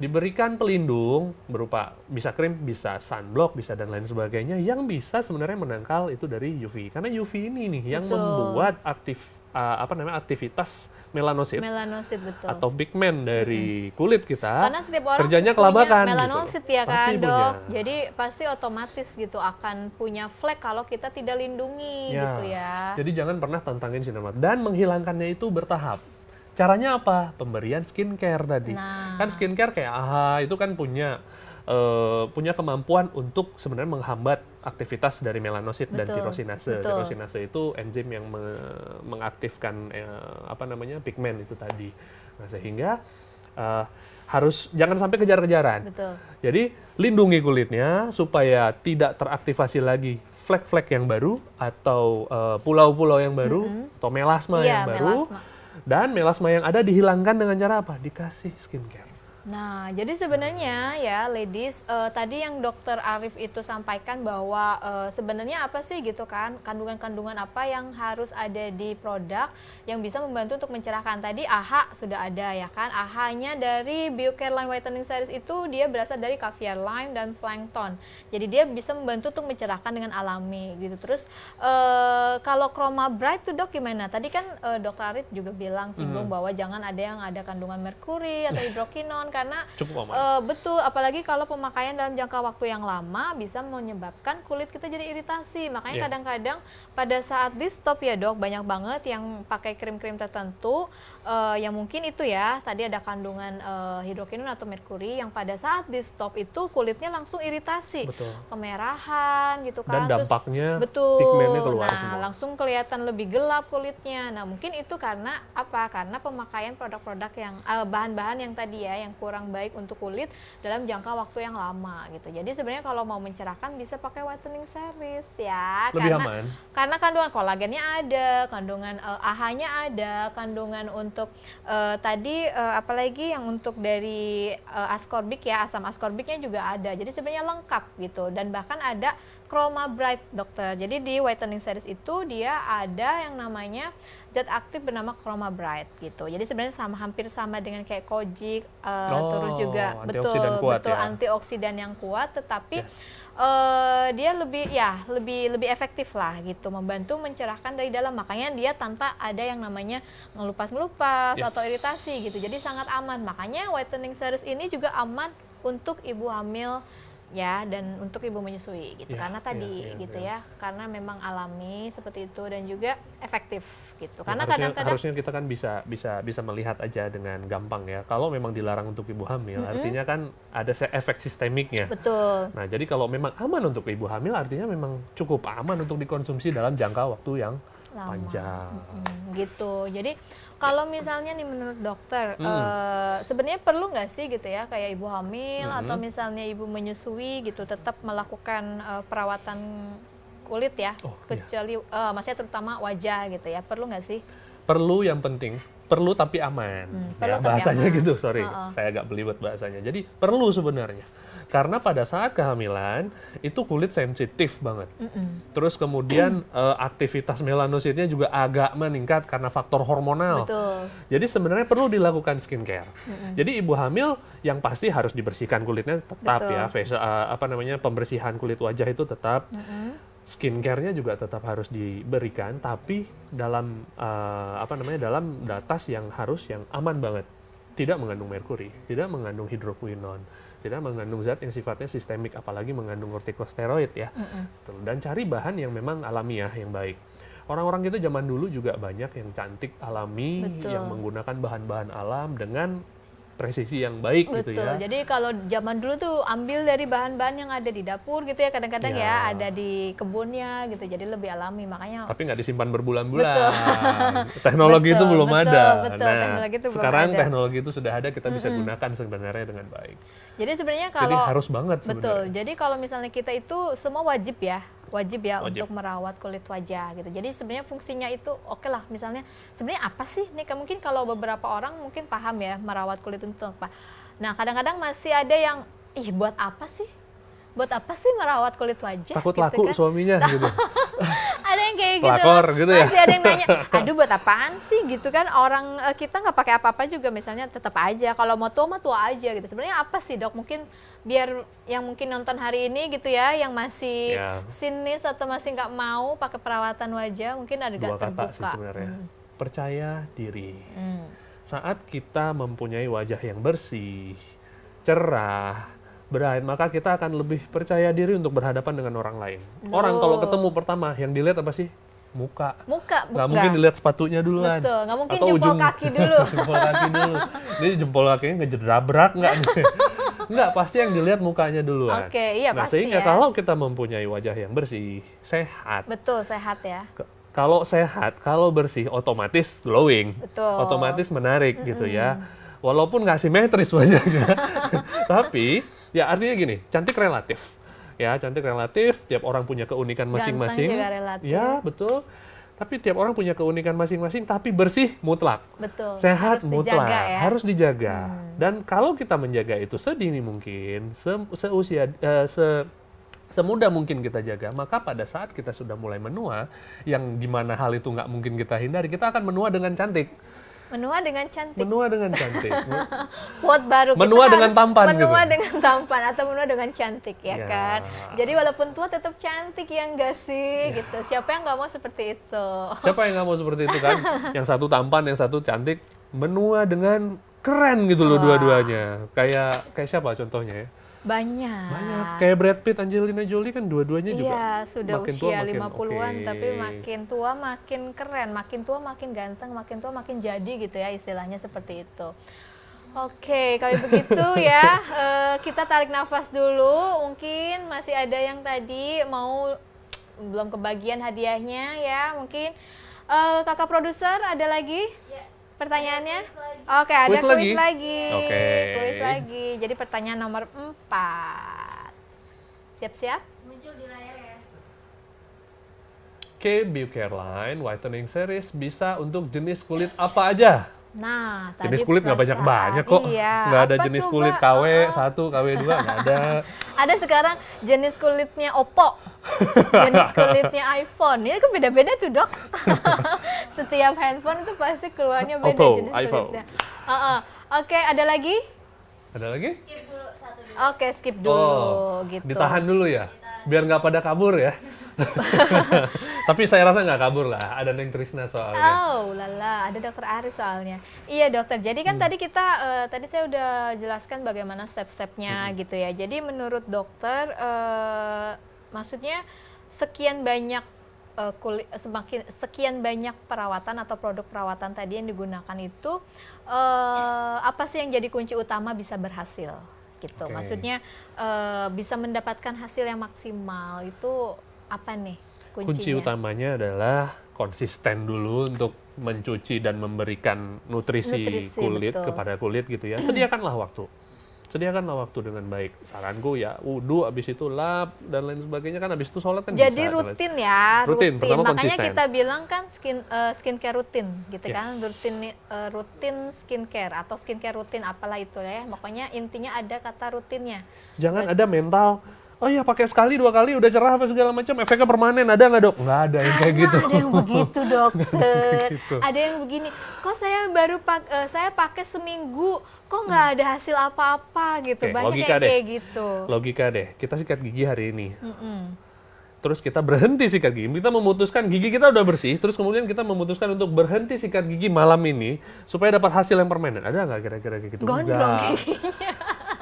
diberikan pelindung berupa bisa krim, bisa sunblock, bisa dan lain sebagainya yang bisa sebenarnya menangkal itu dari UV. Karena UV ini nih yang Betul. membuat aktivitas melanosit Melanosit, betul. atau pigmen dari kulit kita Karena setiap orang kerjanya punya kelabakan melanosit gitu. ya kan, Pasti Dok. punya. Jadi pasti otomatis gitu akan punya flek kalau kita tidak lindungi gitu ya. Jadi jangan pernah tantangin sinar mata. Dan menghilangkannya itu bertahap. Caranya apa? Pemberian skincare tadi. Nah. Kan skincare kayak AHA itu kan punya kemampuan untuk sebenarnya menghambat aktivitas dari melanosit dan Betul, tirosinase. betul. Tirosinase itu enzim yang mengaktifkan pigmen itu tadi. Nah, sehingga jangan sampai kejar-kejaran. Betul. Jadi lindungi kulitnya supaya tidak teraktivasi lagi flek-flek yang baru atau pulau-pulau yang baru atau melasma Iya, yang baru. melasma. Dan melasma yang ada dihilangkan dengan cara apa? Dikasih skincare. Nah, jadi sebenarnya ya, ladies, tadi yang Dokter Arif itu sampaikan bahwa sebenarnya apa sih gitu kan, kandungan-kandungan apa yang harus ada di produk yang bisa membantu untuk mencerahkan. Tadi AHA sudah ada ya kan, AHA-nya dari Biocare Line Whitening Series itu dia berasal dari caviar lime dan plankton. Jadi dia bisa membantu untuk mencerahkan dengan alami gitu. Terus kalau Chroma Bright tuh Dok gimana? Tadi kan Dokter Arif juga bilang singgung bahwa jangan ada yang ada kandungan merkuri atau hidrokinon karena Cukup aman. betul, apalagi kalau pemakaian dalam jangka waktu yang lama bisa menyebabkan kulit kita jadi iritasi. Makanya Iya. kadang-kadang pada saat di stop ya Dok, banyak banget yang pakai krim-krim tertentu yang mungkin itu ya tadi ada kandungan hidrokinon atau merkuri yang pada saat di stop itu kulitnya langsung iritasi, Betul. kemerahan gitu kan. Dan Terus, dampaknya betul, pigmennya keluar nah semua. langsung kelihatan lebih gelap kulitnya. Nah mungkin itu karena apa? Karena pemakaian produk-produk yang bahan-bahan yang tadi ya yang kurang baik untuk kulit dalam jangka waktu yang lama gitu. Jadi sebenarnya kalau mau mencerahkan bisa pakai whitening series ya. Lebih aman. Karena kandungan kolagennya ada, kandungan AHA-nya ada, kandungan untuk tadi apalagi yang untuk dari ascorbik ya, asam askorbiknya juga ada. Jadi sebenarnya lengkap gitu dan bahkan ada Chroma Bright Dokter. Jadi di whitening series itu dia ada yang namanya zat aktif bernama Chroma Bright gitu. Jadi sebenarnya hampir sama dengan kayak kojic, terus juga antioksidan kuat betul ya. antioksidan yang kuat, tetapi Yes. dia lebih efektif lah gitu, membantu mencerahkan dari dalam. Makanya dia tanpa ada yang namanya ngelupas Yes. atau iritasi gitu. Jadi sangat aman. Makanya whitening series ini juga aman untuk ibu hamil ya dan untuk ibu menyusui gitu. Ya, Karena tadi ya, gitu ya. ya. Karena memang alami seperti itu dan juga efektif gitu. Ya, Karena harusnya, kadang-kadang harusnya kita kan bisa melihat aja dengan gampang ya. Kalau memang dilarang untuk ibu hamil, artinya kan ada efek sistemiknya. betul. Nah, jadi kalau memang aman untuk ibu hamil, artinya memang cukup aman untuk dikonsumsi dalam jangka waktu yang Lama. panjang. Gitu. Jadi kalau misalnya nih menurut dokter, Hmm. sebenarnya perlu nggak sih gitu ya kayak ibu hamil atau misalnya ibu menyusui gitu tetap melakukan perawatan kulit ya, Oh, kecuali maksudnya terutama wajah gitu ya, perlu nggak sih? Perlu yang penting, perlu tapi aman. perlu Ya, tapi bahasanya aman. gitu, sorry. Heeh. Saya agak belibet bahasanya. Jadi perlu sebenarnya. Karena pada saat kehamilan, itu kulit sensitif banget. Terus kemudian aktivitas melanositnya juga agak meningkat karena faktor hormonal. Betul. Jadi sebenarnya perlu dilakukan skincare. Jadi ibu hamil yang pasti harus dibersihkan kulitnya tetap Betul. ya, pembersihan kulit wajah itu tetap. Skincare-nya juga tetap harus diberikan, tapi dalam dalam batas yang aman banget. Tidak mengandung merkuri, tidak mengandung hidroquinon, tidak mengandung zat yang sifatnya sistemik, apalagi mengandung kortikosteroid ya. Tuh, dan cari bahan yang memang alamiah yang baik. Orang-orang kita zaman dulu juga banyak yang cantik alami, Betul. yang menggunakan bahan-bahan alam dengan presisi yang baik gitu Betul. ya. Jadi kalau zaman dulu tuh ambil dari bahan-bahan yang ada di dapur gitu ya, kadang-kadang Ya. ya ada di kebunnya gitu. Jadi lebih alami. Makanya Tapi nggak disimpan berbulan-bulan. Betul. Teknologi itu Betul, belum betul, ada. betul. Nah, Teknologi itu belum sekarang ada. teknologi itu sudah ada, kita bisa gunakan sebenarnya dengan baik. jadi sebenarnya Jadi kalau harus banget betul. sebenarnya. Jadi kalau misalnya kita itu semua wajib ya Wajib. untuk merawat kulit wajah gitu. Jadi sebenarnya fungsinya itu oke lah. Misalnya sebenarnya apa sih nih? Mungkin kalau beberapa orang mungkin paham ya merawat kulit itu apa. Nah kadang-kadang masih ada yang buat apa sih? Buat apa sih merawat kulit wajah? Takut gitu laku kan? suaminya gitu. Ada yang yang kayak gitu pelakor loh. gitu ya. Masih ada yang nanya, aduh buat apaan sih gitu kan, orang kita nggak pakai apa-apa juga misalnya, tetap aja kalau mau tua mah tua aja gitu. Sebenarnya apa sih dok, mungkin biar yang mungkin nonton hari ini gitu ya, yang masih Ya. sinis atau masih nggak mau pakai perawatan wajah, mungkin ada Dua gak kata terbuka. sih sebenarnya. Percaya diri. Hmm. Saat kita mempunyai wajah yang bersih, cerah, bright, maka kita akan lebih percaya diri untuk berhadapan dengan orang lain. Orang kalau ketemu pertama yang dilihat apa sih? Muka. Muka, Nggak mungkin dilihat sepatunya duluan. Betul, nggak mungkin Atau jempol kaki dulu. jempol kaki dulu. Ini jempol kakinya ngejedabrak nggak nih? Nggak, pasti yang dilihat mukanya duluan. Oke, iya Nah, pasti sehingga ya. kalau kita mempunyai wajah yang bersih, sehat. Betul, sehat ya. Kalau sehat, kalau bersih, otomatis glowing. Betul. Otomatis menarik gitu ya. Walaupun nggak simetris wajahnya. Tapi, ya artinya gini, cantik relatif. Ya, cantik relatif, tiap orang punya keunikan masing-masing. juga relatif. Ya, betul. Tapi tiap orang punya keunikan masing-masing, tapi bersih mutlak. Betul. Sehat Harus mutlak, dijaga ya. harus dijaga. Dan kalau kita menjaga itu sedini mungkin, semudah mungkin kita jaga, maka pada saat kita sudah mulai menua, yang dimana hal itu nggak mungkin kita hindari, kita akan menua dengan cantik. Menua dengan cantik. Menua dengan cantik. Quote baru. Kita Menua dengan harus tampan menua gitu. dengan tampan atau menua dengan cantik ya Ya. kan. Jadi walaupun tua tetap cantik ya enggak sih gitu. Siapa yang nggak mau seperti itu? Siapa yang nggak mau seperti itu kan? Yang satu tampan, yang satu cantik, menua dengan keren gitu loh dua-duanya. Kayak siapa contohnya ya? Banyak. Banyak. Kayak Brad Pitt, Angelina Jolie kan dua-duanya juga. Iya, sudah makin tua usia makin 50-an oke. tapi makin tua makin keren, makin tua makin ganteng, makin tua makin jadi gitu ya, istilahnya seperti itu. Oke, kalau begitu ya kita tarik nafas dulu. Mungkin masih ada yang tadi mau belum kebagian hadiahnya ya. Mungkin kakak produser ada lagi pertanyaannya? Oke, ada Kuis kuis lagi? lagi. Oke. Kuis lagi. Jadi pertanyaan nomor 4. Siap-siap? KB Careline Whitening Series bisa untuk jenis kulit apa aja? Nah, tadi Jenis kulit nggak perasaan. banyak-banyak kok. Iya. Nggak ada Apa jenis coba? kulit KW 1, KW 2, nggak ada. Ada sekarang jenis kulitnya Oppo, jenis kulitnya iPhone. Ini kan beda-beda tuh dok. Setiap handphone itu pasti keluarnya beda Oppo, jenis iPhone. kulitnya. Oke, ada lagi? Ada lagi? Oke, skip dulu gitu. Ditahan dulu ya, biar nggak pada kabur ya. Tapi saya rasa nggak kabur lah, ada Neng Trisna soalnya. Oh, lala, ada dokter Arif soalnya. Iya dokter, jadi kan tadi kita, tadi saya udah jelaskan bagaimana step-stepnya gitu ya. Jadi menurut dokter, maksudnya sekian banyak sekian banyak perawatan atau produk perawatan tadi yang digunakan itu, apa sih yang jadi kunci utama bisa berhasil gitu. Oke. Maksudnya bisa mendapatkan hasil yang maksimal itu apa nih kuncinya? Kunci utamanya adalah konsisten dulu untuk mencuci dan memberikan nutrisi kulit betul. kepada kulit gitu ya. Sediakanlah waktu. Sediakanlah waktu dengan baik. Saranku ya wudhu, habis itu lap dan lain sebagainya kan, habis itu sholat kan Jadi bisa. rutin ya, Rutin, pertama Makanya konsisten. kita bilang kan skincare rutin gitu Yes. kan, rutin skincare atau skincare rutin apalah itu ya. Pokoknya intinya ada kata rutinnya. Jangan ada mental, oh iya pakai sekali 2 kali udah cerah apa segala macam, efeknya permanen, ada nggak dok? Nggak ada yang kayak gitu. Ada yang begitu dokter, gitu. ada yang begini. Kok saya baru saya pakai seminggu, kok nggak ada hasil apa-apa gitu. Oke, Banyak logika yang deh. kayak gitu. Logika deh, kita sikat gigi hari ini. Mm-mm. Terus kita berhenti sikat gigi. Kita memutuskan gigi kita udah bersih, terus kemudian kita memutuskan untuk berhenti sikat gigi malam ini supaya dapat hasil yang permanen. Ada nggak kira-kira kayak gitu? Gondrong Enggak. giginya.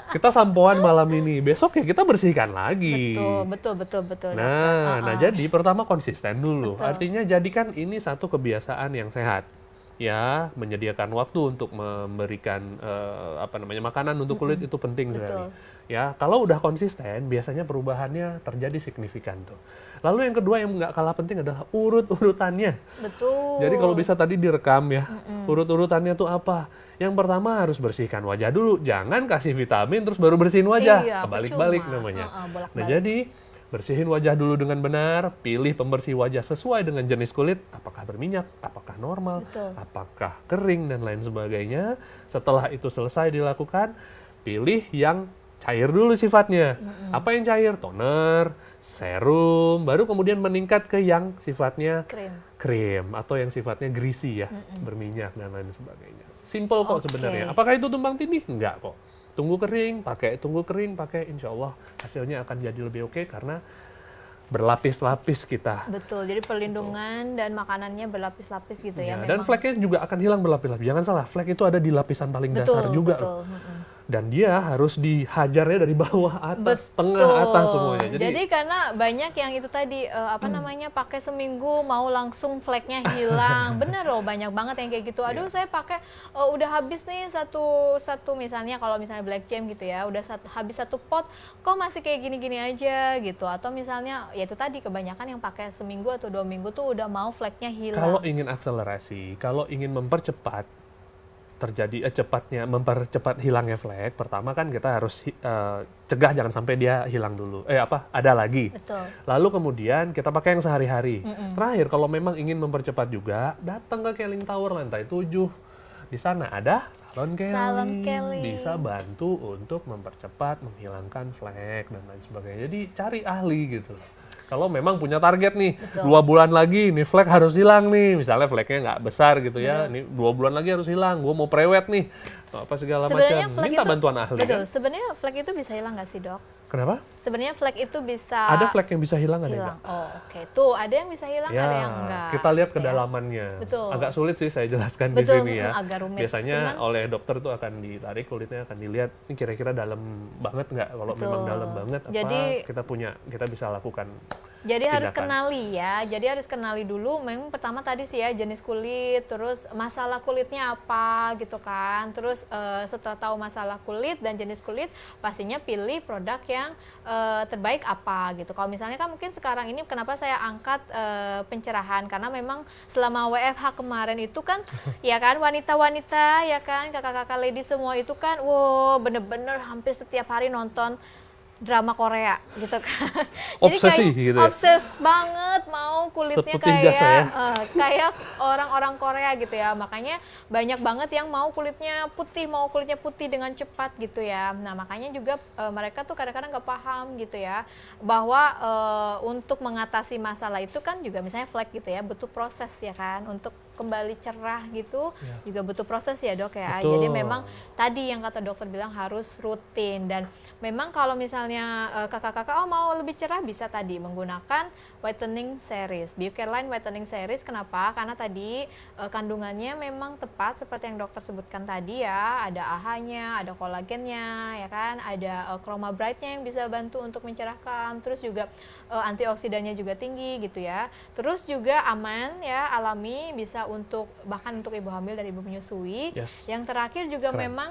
Kita sampoan malam ini, besok ya kita bersihkan lagi. Betul. Nah jadi pertama konsisten dulu. Betul. Artinya jadikan ini satu kebiasaan yang sehat. Ya, menyediakan waktu untuk memberikan makanan untuk kulit itu penting sekali. Ya, kalau udah konsisten, biasanya perubahannya terjadi signifikan tuh. Lalu yang kedua yang nggak kalah penting adalah urut-urutannya. Betul. Jadi kalau bisa tadi direkam ya, urut-urutannya tuh apa? Yang pertama harus bersihkan wajah dulu, jangan kasih vitamin terus baru bersihin wajah, Iya, kebalik-balik percuma. namanya. bolak-balik. Nah jadi bersihin wajah dulu dengan benar, pilih pembersih wajah sesuai dengan jenis kulit, apakah berminyak, apakah normal, Betul. apakah kering dan lain sebagainya. Setelah itu selesai dilakukan, pilih yang cair dulu sifatnya. Apa yang cair? Toner, serum, baru kemudian meningkat ke yang sifatnya krim atau yang sifatnya greasy ya, berminyak dan lain sebagainya. Simple kok sebenarnya. Apakah itu tumpang tindih? Enggak kok. Tunggu kering, pakai, insya Allah hasilnya akan jadi lebih oke karena berlapis-lapis kita. Betul, jadi perlindungan dan makanannya berlapis-lapis gitu ya. Dan fleknya juga akan hilang berlapis-lapis. Jangan salah, flek itu ada di lapisan paling dasar juga. Betul. Dan dia harus dihajarnya dari bawah atas, tengah atas semuanya. Jadi karena banyak yang itu tadi pakai seminggu mau langsung fleknya hilang. Bener loh, banyak banget yang kayak gitu. Aduh, saya pakai udah habis nih satu misalnya kalau misalnya Black Jam gitu ya, udah habis satu pot, kok masih kayak gini-gini aja gitu. Atau misalnya ya itu tadi kebanyakan yang pakai seminggu atau 2 minggu tuh udah mau fleknya hilang. Kalau ingin akselerasi, kalau ingin mempercepat mempercepat hilangnya flek, pertama kan kita harus cegah jangan sampai dia hilang dulu. Ada lagi. Betul. Lalu kemudian kita pakai yang sehari-hari. Terakhir, kalau memang ingin mempercepat juga, datang ke Keling Tower lantai 7. Di sana ada salon Keling. Bisa bantu untuk mempercepat, menghilangkan flek dan lain sebagainya. Jadi cari ahli gitu. Kalau memang punya target nih, 2 bulan lagi nih flek harus hilang nih. Misalnya fleknya nggak besar gitu ya, nih 2 bulan lagi harus hilang. Gue mau prewed nih, atau apa segala macam. Minta bantuan ahli. Betul. Kan? Sebenarnya flek itu bisa hilang nggak sih, Dok? Kenapa? Sebenarnya flek itu bisa ada flek yang bisa hilang, ada hilang. enggak? Oh, oke. Tuh, ada yang bisa hilang, Ya, ada yang enggak. kita lihat kedalamannya. Betul. Agak sulit sih saya jelaskan di Betul, sini ya. agak rumit. Biasanya oleh dokter tuh akan ditarik kulitnya, akan dilihat ini kira-kira dalam banget nggak. Kalau memang dalam banget, kita bisa lakukan. Jadi harus tindakan. kenali ya. Jadi harus kenali dulu. Memang pertama tadi sih ya jenis kulit, terus masalah kulitnya apa gitu kan. Terus setelah tahu masalah kulit dan jenis kulit, pastinya pilih produk yang terbaik apa gitu. Kalau misalnya kan mungkin sekarang ini kenapa saya angkat pencerahan, karena memang selama WFH kemarin itu kan ya kan wanita-wanita ya kan kakak-kakak lady semua itu kan bener-bener hampir setiap hari nonton drama Korea gitu kan. Obsesi Jadi gitu ya? Obses banget mau kulitnya Sepertiga saya. kayak orang-orang Korea gitu ya. Makanya banyak banget yang mau kulitnya putih dengan cepat gitu ya. Nah makanya juga mereka tuh kadang-kadang nggak paham gitu ya, bahwa untuk mengatasi masalah itu kan juga misalnya flek gitu ya, butuh proses ya kan, untuk kembali cerah gitu juga butuh proses ya dok ya. Betul. Jadi memang tadi yang kata dokter bilang harus rutin, dan memang kalau misalnya kakak-kakak mau lebih cerah bisa tadi menggunakan whitening series, Biocareline whitening series. Kenapa? Karena tadi kandungannya memang tepat seperti yang dokter sebutkan tadi ya, ada AHA-nya, ada kolagennya ya kan, ada Chroma Bright-nya yang bisa bantu untuk mencerahkan, terus juga antioksidannya juga tinggi gitu ya. Terus juga aman ya, alami, bisa bahkan untuk ibu hamil dan ibu menyusui. Yes. Yang terakhir juga memang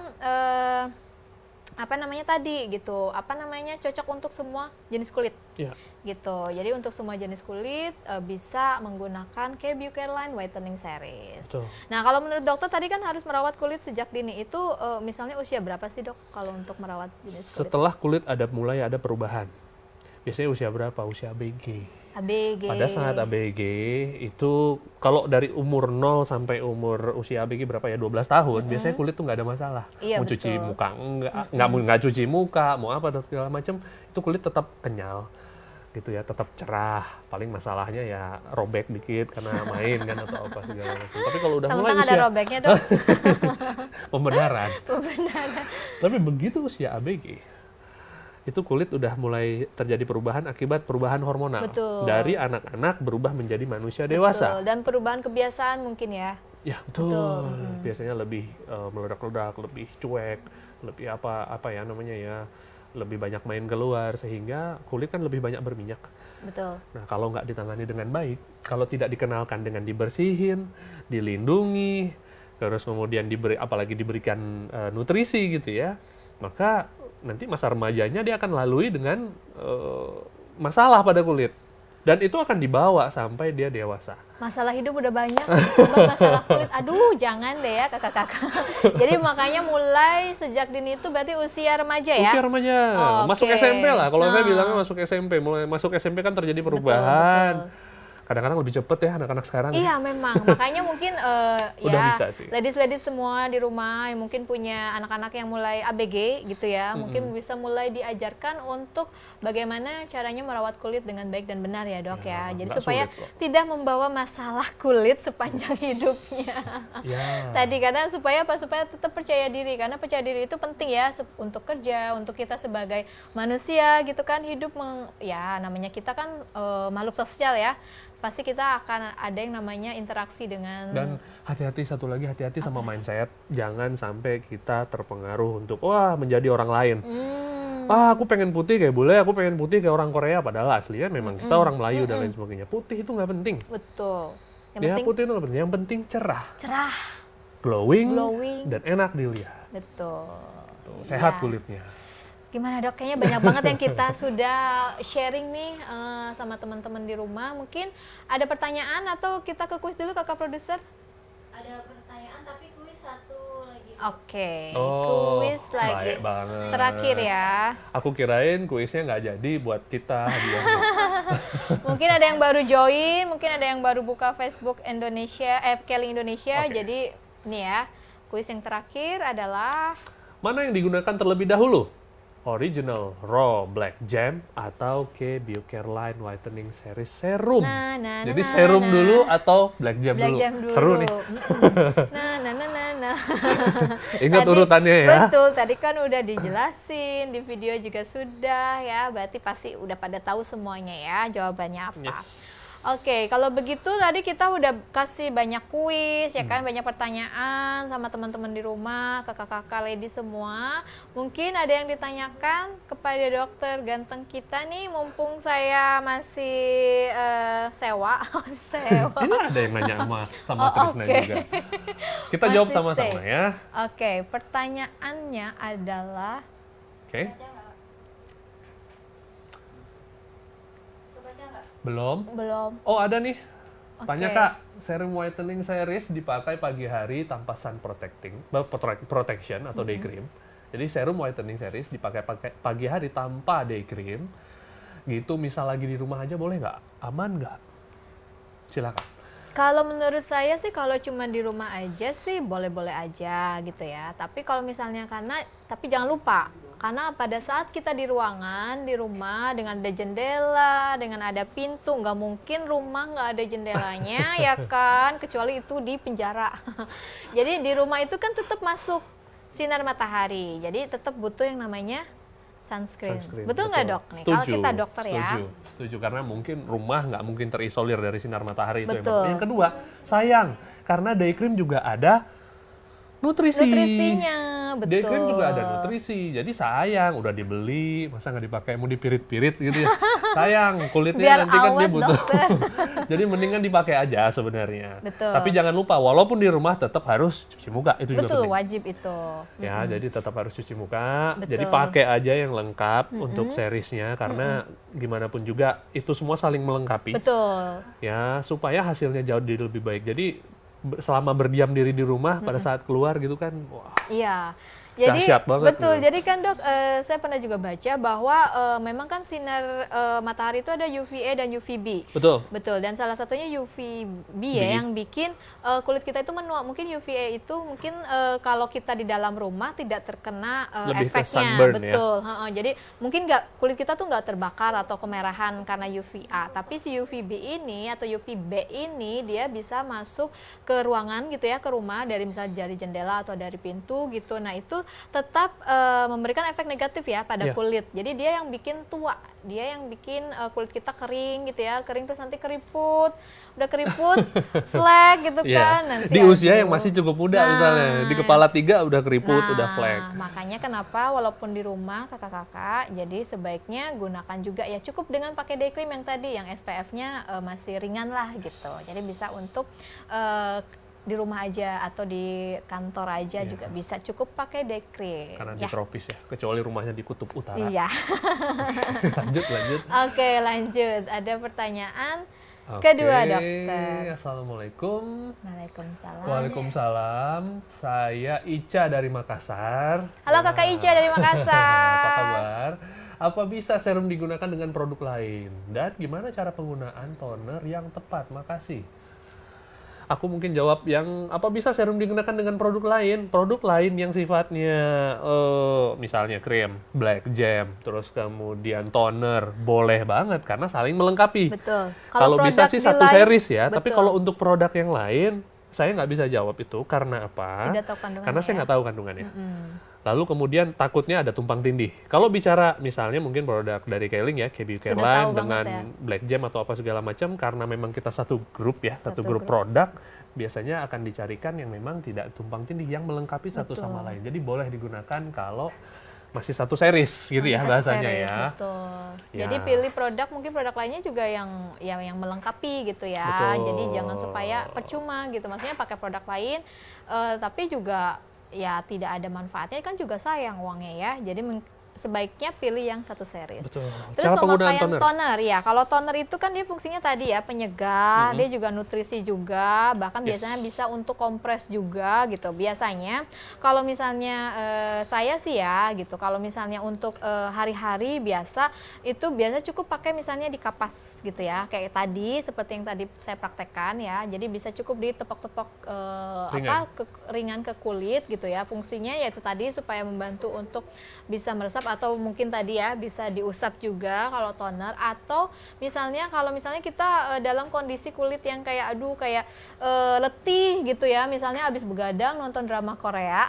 cocok untuk semua jenis kulit. Yeah. Gitu. Jadi untuk semua jenis kulit bisa menggunakan kayak Biocareline whitening series. Betul. Nah, kalau menurut dokter tadi kan harus merawat kulit sejak dini. Itu misalnya usia berapa sih, Dok, kalau untuk merawat jenis kulit? Setelah kulit mulai ada perubahan. Biasanya usia berapa? Usia ABG. ABG. Pada saat ABG itu kalau dari umur 0 sampai umur usia ABG berapa ya, 12 tahun, biasanya kulit tuh nggak ada masalah. Iya, mau cuci betul. muka nggak cuci muka, mau apa dan segala macam, itu kulit tetap kenyal gitu ya, tetap cerah. Paling masalahnya ya robek dikit karena main kan atau apa segala macam. Tapi kalau udah mulai Tentang ada robeknya, Dok. pembenaran. Tapi begitu usia ABG, itu kulit udah mulai terjadi perubahan akibat perubahan hormonal. Betul. Dari anak-anak berubah menjadi manusia dewasa. Betul. Dan perubahan kebiasaan mungkin ya. Ya betul. Biasanya lebih meledak-ledak, lebih cuek, lebih lebih banyak main keluar, sehingga kulit kan lebih banyak berminyak. Betul. Nah kalau nggak ditangani dengan baik, kalau tidak dikenalkan dengan dibersihin, dilindungi, terus kemudian apalagi diberikan nutrisi gitu ya, maka nanti masa remajanya dia akan lalui dengan masalah pada kulit, dan itu akan dibawa sampai dia dewasa. Masalah hidup udah banyak, tambah masalah kulit. Aduh, jangan deh ya kakak-kakak. Jadi makanya mulai sejak dini itu berarti usia remaja ya? Usia remaja, masuk SMP lah. Kalau saya bilangnya masuk SMP, mulai masuk SMP kan terjadi perubahan. Betul. Kadang-kadang lebih cepet ya anak-anak sekarang. Iya memang, makanya mungkin Udah ya bisa sih. ladies-ladies semua di rumah yang mungkin punya anak-anak yang mulai ABG gitu ya, mungkin bisa mulai diajarkan untuk bagaimana caranya merawat kulit dengan baik dan benar ya dok ya. Jadi nggak supaya sulit kok. tidak membawa masalah kulit sepanjang hidupnya. Ya. Tadi karena supaya apa? Supaya tetap percaya diri, karena percaya diri itu penting ya untuk kerja, untuk kita sebagai manusia gitu kan, hidup ya namanya kita kan makhluk sosial ya. Pasti kita akan ada yang namanya interaksi dengan Dan hati-hati satu lagi, hati-hati sama mindset. Jangan sampai kita terpengaruh untuk menjadi orang lain. Aku pengen putih kayak bule, aku pengen putih kayak orang Korea. Padahal aslinya memang kita orang Melayu dan lain sebagainya. Putih itu nggak penting. betul. Yang Ya penting putih itu nggak penting. Yang penting cerah, cerah, glowing, glowing. dan enak dilihat. Betul. Tuh, sehat Iya. kulitnya. Gimana dok? Kayaknya banyak banget yang kita sudah sharing nih sama teman-teman di rumah. Mungkin ada pertanyaan atau kita ke kuis dulu kakak produser? Ada pertanyaan tapi kuis satu lagi. Oke, Oh, kuis lagi. baik banget. Terakhir ya. Aku kirain kuisnya nggak jadi buat kita hadiahnya. Mungkin ada yang baru join, mungkin ada yang baru buka Facebook Indonesia, Kelly Indonesia. Oke. Jadi ini ya, kuis yang terakhir adalah Mana yang digunakan terlebih dahulu? Original Raw Black Gem atau K Biocare Line Whitening Series Serum. Jadi serum dulu atau Black Gem Black dulu. Jam dulu. Seru nih. Nah. Ingat Tadi- urutannya ya. Betul, tadi kan udah dijelasin, di video juga sudah ya. Berarti pasti udah pada tahu semuanya ya jawabannya apa. Yes. Oke, kalau begitu tadi kita udah kasih banyak kuis ya kan, banyak pertanyaan sama teman-teman di rumah, kakak-kakak lady semua. Mungkin ada yang ditanyakan kepada dokter ganteng kita nih, mumpung saya masih sewa. Sewa. Ini ada yang nanya sama Oh, Trisna oke. juga. Kita jawab Masih sama-sama stay. ya. Oke, pertanyaannya adalah Oke. Belum? belum. Oh, ada nih. Tanya Oke. Kak, serum whitening series dipakai pagi hari tanpa sun protection atau day cream. Jadi serum whitening series dipakai pagi hari tanpa day cream. Gitu, misal lagi di rumah aja boleh nggak? Aman nggak? Silakan. Kalau menurut saya sih kalau cuma di rumah aja sih boleh-boleh aja gitu ya. Tapi kalau misalnya tapi jangan lupa, karena pada saat kita di ruangan, di rumah dengan ada jendela, dengan ada pintu, nggak mungkin rumah nggak ada jendelanya ya kan, kecuali itu di penjara. Jadi di rumah itu kan tetap masuk sinar matahari, jadi tetap butuh yang namanya sunscreen. Betul nggak dok? Nih, kalau kita dokter ya. Setuju, karena mungkin rumah nggak mungkin terisolir dari sinar matahari itu. Betul. Yang kedua, sayang, karena day cream juga ada nutrisi. Nutrisinya, betul. Day cream juga ada nutrisi, jadi sayang udah dibeli, masa nggak dipakai, mau dipirit-pirit gitu ya. Sayang, kulitnya Biar nanti kan dia awet, butuh. dokter. Jadi mendingan dipakai aja sebenarnya. Betul. Tapi jangan lupa, walaupun di rumah tetap harus cuci muka, itu juga Betul, penting. wajib itu. Ya, jadi tetap harus cuci muka. Betul. Jadi pakai aja yang lengkap untuk seriesnya, karena gimana pun juga itu semua saling melengkapi. Betul. Ya, supaya hasilnya jauh lebih baik. Jadi selama berdiam diri di rumah, pada saat keluar gitu kan, wah, Iya. Jadi dahsyat banget betul. tuh. Jadi kan dok, saya pernah juga baca bahwa memang kan sinar matahari itu ada UVA dan UVB. betul. Betul. Dan salah satunya UVB ya yang bikin kulit kita itu menua. Mungkin UVA itu mungkin kalau kita di dalam rumah tidak terkena Lebih ke efeknya. sunburn, ya. Betul. Jadi mungkin kulit kita tuh nggak terbakar atau kemerahan karena UVA. Tapi si UVB ini atau UVB ini dia bisa masuk ke ruangan gitu ya, ke rumah dari misalnya dari jendela atau dari pintu gitu. Nah itu tetap memberikan efek negatif ya pada Iya. kulit. Jadi dia yang bikin tua, dia yang bikin kulit kita kering gitu ya, kering terus nanti keriput, udah keriput, flek gitu Iya. kan. Nanti Di usia yang aduh. masih cukup muda Nah. misalnya, di kepala 3 udah keriput, udah flek. Makanya kenapa walaupun di rumah kakak-kakak, jadi sebaiknya gunakan juga ya cukup dengan pakai day cream yang tadi, yang SPF-nya masih ringan lah gitu. Jadi bisa untuk di rumah aja atau di kantor aja juga bisa cukup pakai day cream. Karena di Ya. tropis ya, kecuali rumahnya di kutub utara. Iya. lanjut. Oke, lanjut. Ada pertanyaan Oke, kedua, dokter. Assalamualaikum. Waalaikumsalam. Waalaikumsalam. Saya Ica dari Makassar. Halo Kakak Ica dari Makassar. Apa kabar? Apa bisa serum digunakan dengan produk lain? Dan gimana cara penggunaan toner yang tepat? Makasih. Aku mungkin jawab yang apa bisa serum digunakan dengan produk lain? Produk lain yang sifatnya misalnya krim, black jam, terus kemudian toner, boleh banget karena saling melengkapi. Betul. Kalau bisa produk sih di satu lain- series ya, tapi betul. kalau untuk produk yang lain, saya nggak bisa jawab itu karena apa? Tidak tahu kandungannya Karena saya ya? nggak tahu kandungannya. Lalu kemudian takutnya ada tumpang tindih. Kalau bicara misalnya mungkin produk dari Keling ya, KB Sudah Careline tahu dengan banget ya. Black Jam atau apa segala macam, karena memang kita satu grup ya, satu Satu grup grup. produk, biasanya akan dicarikan yang memang tidak tumpang tindih, yang melengkapi satu sama lain. Jadi boleh digunakan kalau masih satu series gitu ya Satu bahasanya series, ya. Betul. Ya. Jadi pilih produk, mungkin produk lainnya juga yang melengkapi gitu ya. Betul. Jadi jangan supaya percuma gitu. Maksudnya pakai produk lain, tapi juga ya tidak ada manfaatnya kan juga sayang uangnya ya. Jadi sebaiknya pilih yang satu series. Betul. Terus Cara penggunaan pemakaian toner. ya. Kalau toner itu kan dia fungsinya tadi ya penyegar, dia juga nutrisi juga, bahkan Yes. biasanya bisa untuk kompres juga gitu. Biasanya kalau misalnya saya sih ya gitu, kalau misalnya untuk hari-hari biasa itu biasa cukup pakai misalnya di kapas gitu ya, kayak tadi seperti yang tadi saya praktekkan ya. Jadi bisa cukup ditepok-tepok ringan ke kulit gitu ya. Fungsinya yaitu tadi supaya membantu untuk bisa meresap atau mungkin tadi ya bisa diusap juga kalau toner, atau misalnya kalau misalnya kita dalam kondisi kulit yang kayak letih gitu ya, misalnya habis begadang nonton drama Korea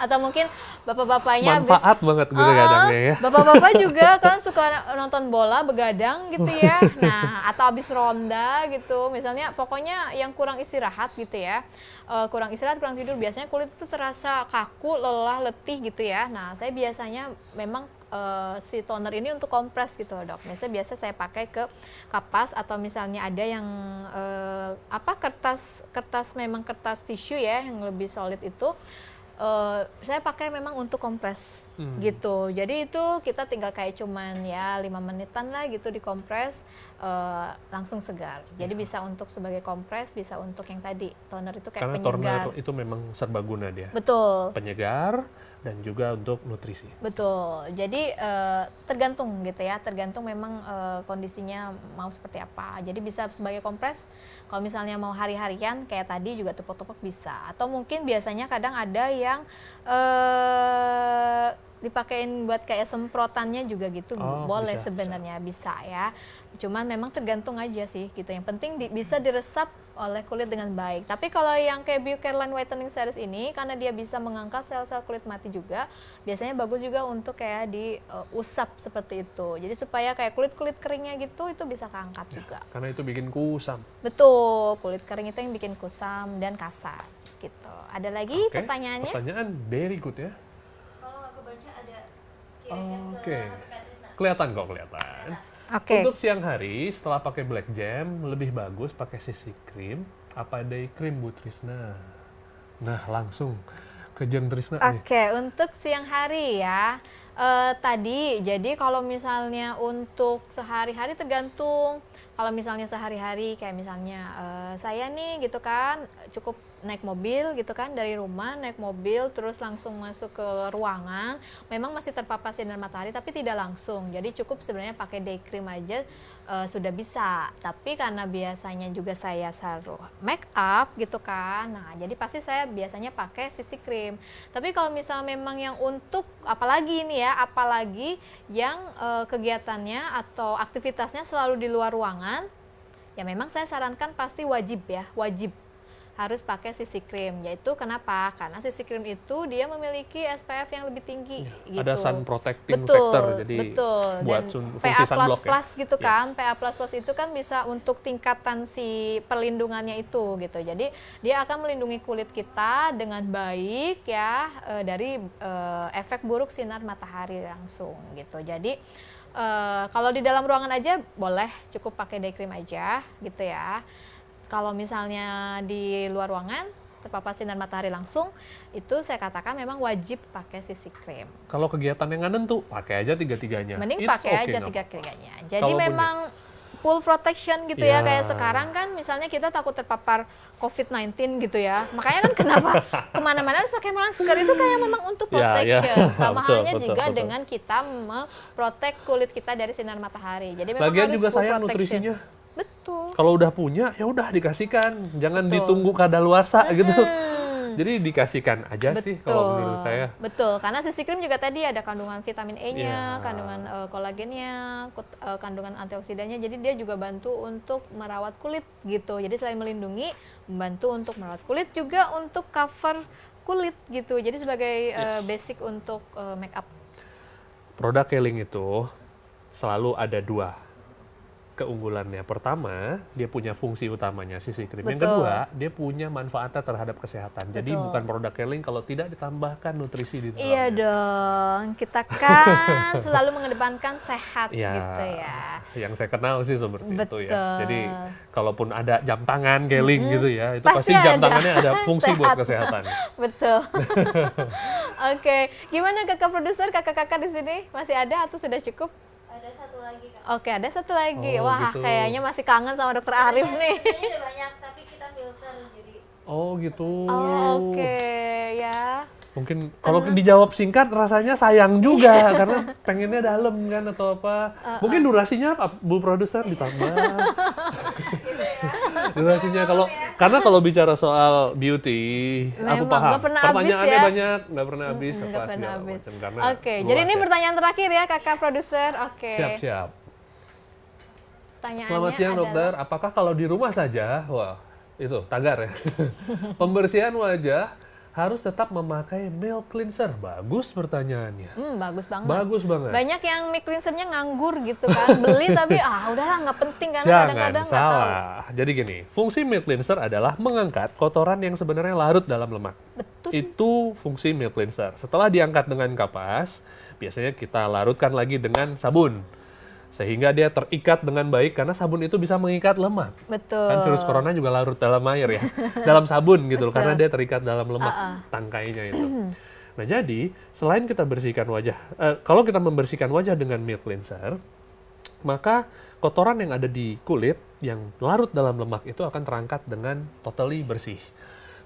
atau mungkin bapak-bapaknya habis Manfaat banget begadangnya ya. bapak-bapak juga kan suka nonton bola begadang gitu ya. Nah, atau habis ronda gitu. Misalnya pokoknya yang kurang istirahat gitu ya. Kurang istirahat, kurang tidur, biasanya kulit itu terasa kaku, lelah, letih gitu ya. Nah, saya biasanya memang si toner ini untuk kompres gitu loh, Dok. Misalnya biasa saya pakai ke kapas, atau misalnya ada yang kertas tisu ya yang lebih solid itu. Saya pakai memang untuk kompres gitu. Jadi itu kita tinggal kayak cuman ya 5 menitan lah gitu dikompres, langsung segar. Jadi bisa untuk sebagai kompres, bisa untuk yang tadi toner itu kayak Karena penyegar. toner itu memang serbaguna dia. Betul. Penyegar dan juga untuk nutrisi. Betul. Jadi tergantung gitu ya, tergantung memang kondisinya mau seperti apa. Jadi bisa sebagai kompres. Kalau misalnya mau hari-harian kayak tadi juga tepok-tepok bisa. Atau mungkin biasanya kadang ada yang dipakein buat kayak semprotannya juga gitu, boleh bisa. sebenarnya bisa ya. Cuman memang tergantung aja sih gitu. Yang penting bisa diresap oleh kulit dengan baik. Tapi kalau yang kayak Bio Careline Whitening Series ini, karena dia bisa mengangkat sel-sel kulit mati juga, biasanya bagus juga untuk kayak diusap seperti itu. Jadi supaya kayak kulit-kulit keringnya gitu, itu bisa keangkat juga. Karena itu bikin kusam. Betul, kulit kering itu yang bikin kusam dan kasar gitu. Ada lagi Oke, pertanyaannya? Pertanyaan very good ya. Kalau nggak kebaca ada Oke. Kelihatan kok, kelihatan. Oke. Untuk siang hari setelah pakai black jam lebih bagus pakai CC cream apa day cream Bu Trisna? Nah, langsung ke Jeng Trisna nih. Oke, untuk siang hari ya. Tadi, jadi kalau misalnya untuk sehari-hari tergantung. Kalau misalnya sehari-hari kayak misalnya saya nih gitu kan cukup naik mobil gitu kan, dari rumah naik mobil terus langsung masuk ke ruangan, memang masih terpapar sinar matahari tapi tidak langsung, jadi cukup sebenarnya pakai day cream aja sudah bisa. Tapi karena biasanya juga saya selalu make up gitu kan, nah jadi pasti saya biasanya pakai CC cream. Tapi kalau misalnya memang yang untuk apalagi yang kegiatannya atau aktivitasnya selalu di luar ruangan, ya memang saya sarankan pasti wajib harus pakai CC cream. Yaitu kenapa? Karena CC cream itu dia memiliki SPF yang lebih tinggi gitu. Ada sun protecting factor, jadi buat dan fungsi PA++ sunblock ya. gitu kan. Yes. PA++ itu kan bisa untuk tingkatan si perlindungannya itu gitu. Jadi dia akan melindungi kulit kita dengan baik ya dari efek buruk sinar matahari langsung gitu. Jadi kalau di dalam ruangan aja boleh cukup pakai day cream aja gitu ya. Kalau misalnya di luar ruangan terpapar sinar matahari langsung, itu saya katakan memang wajib pakai CC cream. Kalau kegiatan yang nggak nentu, pakai aja tiga-tiganya. Mending It's pakai okay aja now. tiga-tiganya. Jadi Kalau memang full protection gitu ya. Ya. Kayak sekarang kan misalnya kita takut terpapar COVID-19 gitu ya. Makanya kan kenapa kemana-mana harus pakai masker, itu kayak memang untuk Ya, ya. protection. Sama Betul, halnya betul, juga betul. dengan kita memprotek kulit kita dari sinar matahari. Jadi memang Lagian harus juga full sayang protection. nutrisinya. Betul. Kalau udah punya, ya udah dikasihkan. Jangan Betul. ditunggu kadaluarsa gitu. Hmm. Jadi dikasihkan aja sih kalau menurut saya. Betul, karena CC cream juga tadi ada kandungan vitamin E-nya, Ya. kandungan kolagennya, kandungan antioksidannya. Jadi dia juga bantu untuk merawat kulit gitu. Jadi selain melindungi, membantu untuk merawat kulit juga untuk cover kulit gitu. Jadi sebagai basic untuk make up. Produk Keling itu selalu ada dua keunggulannya. Pertama, dia punya fungsi utamanya CC cream. Yang Betul. kedua, dia punya manfaatnya terhadap kesehatan. Jadi Betul. bukan produk Keling kalau tidak ditambahkan nutrisi di dalamnya. Iya dong, kita kan selalu mengedepankan sehat Ya, gitu ya. yang saya kenal sih seperti itu ya. Betul. Jadi kalaupun ada jam tangan Keling gitu ya, itu Pasti pasti jam ada. tangannya ada fungsi buat Sehat. kesehatan. Betul. Oke, gimana kakak produser, kakak-kakak di sini masih ada atau sudah cukup? Ada satu lagi Kak. Oke, ada satu lagi. Oh, Wah, gitu. kayaknya masih kangen sama dokter Arif nih. Sebenarnya udah banyak tapi kita filter jadi Oh gitu. Oh, oke ya. Mungkin kalau dijawab singkat rasanya sayang juga karena pengennya dalam kan atau apa. Mungkin durasinya apa Bu Produser ditambah. Durasinya karena kalau bicara soal beauty, aku Memang paham. nggak pernah habis Pertanyaannya ya. banyak, nggak pernah habis. Nggak apa pernah segala habis. macam, karena Oke, luas jadi ini ya. pertanyaan terakhir ya kakak produser. Oke. Siap-siap. Pertanyaannya Selamat siang adalah- dokter, apakah kalau di rumah saja, wah itu tagar ya, pembersihan wajah harus tetap memakai milk cleanser? Bagus pertanyaannya. Bagus banget. Bagus banget. Banyak yang mic cleansernya nganggur gitu kan. Beli tapi udahlah nggak penting karena Jangan kadang-kadang nggak tahu. salah. Jadi gini, fungsi milk cleanser adalah mengangkat kotoran yang sebenarnya larut dalam lemak. Betul. Itu fungsi milk cleanser. Setelah diangkat dengan kapas, biasanya kita larutkan lagi dengan sabun. Sehingga dia terikat dengan baik karena sabun itu bisa mengikat lemak. Betul. Kan virus corona juga larut dalam air ya, dalam sabun gitu loh, karena dia terikat dalam lemak tangkainya itu. Nah jadi selain kita bersihkan wajah, kalau kita membersihkan wajah dengan milk cleanser, maka kotoran yang ada di kulit yang larut dalam lemak itu akan terangkat dengan totally bersih.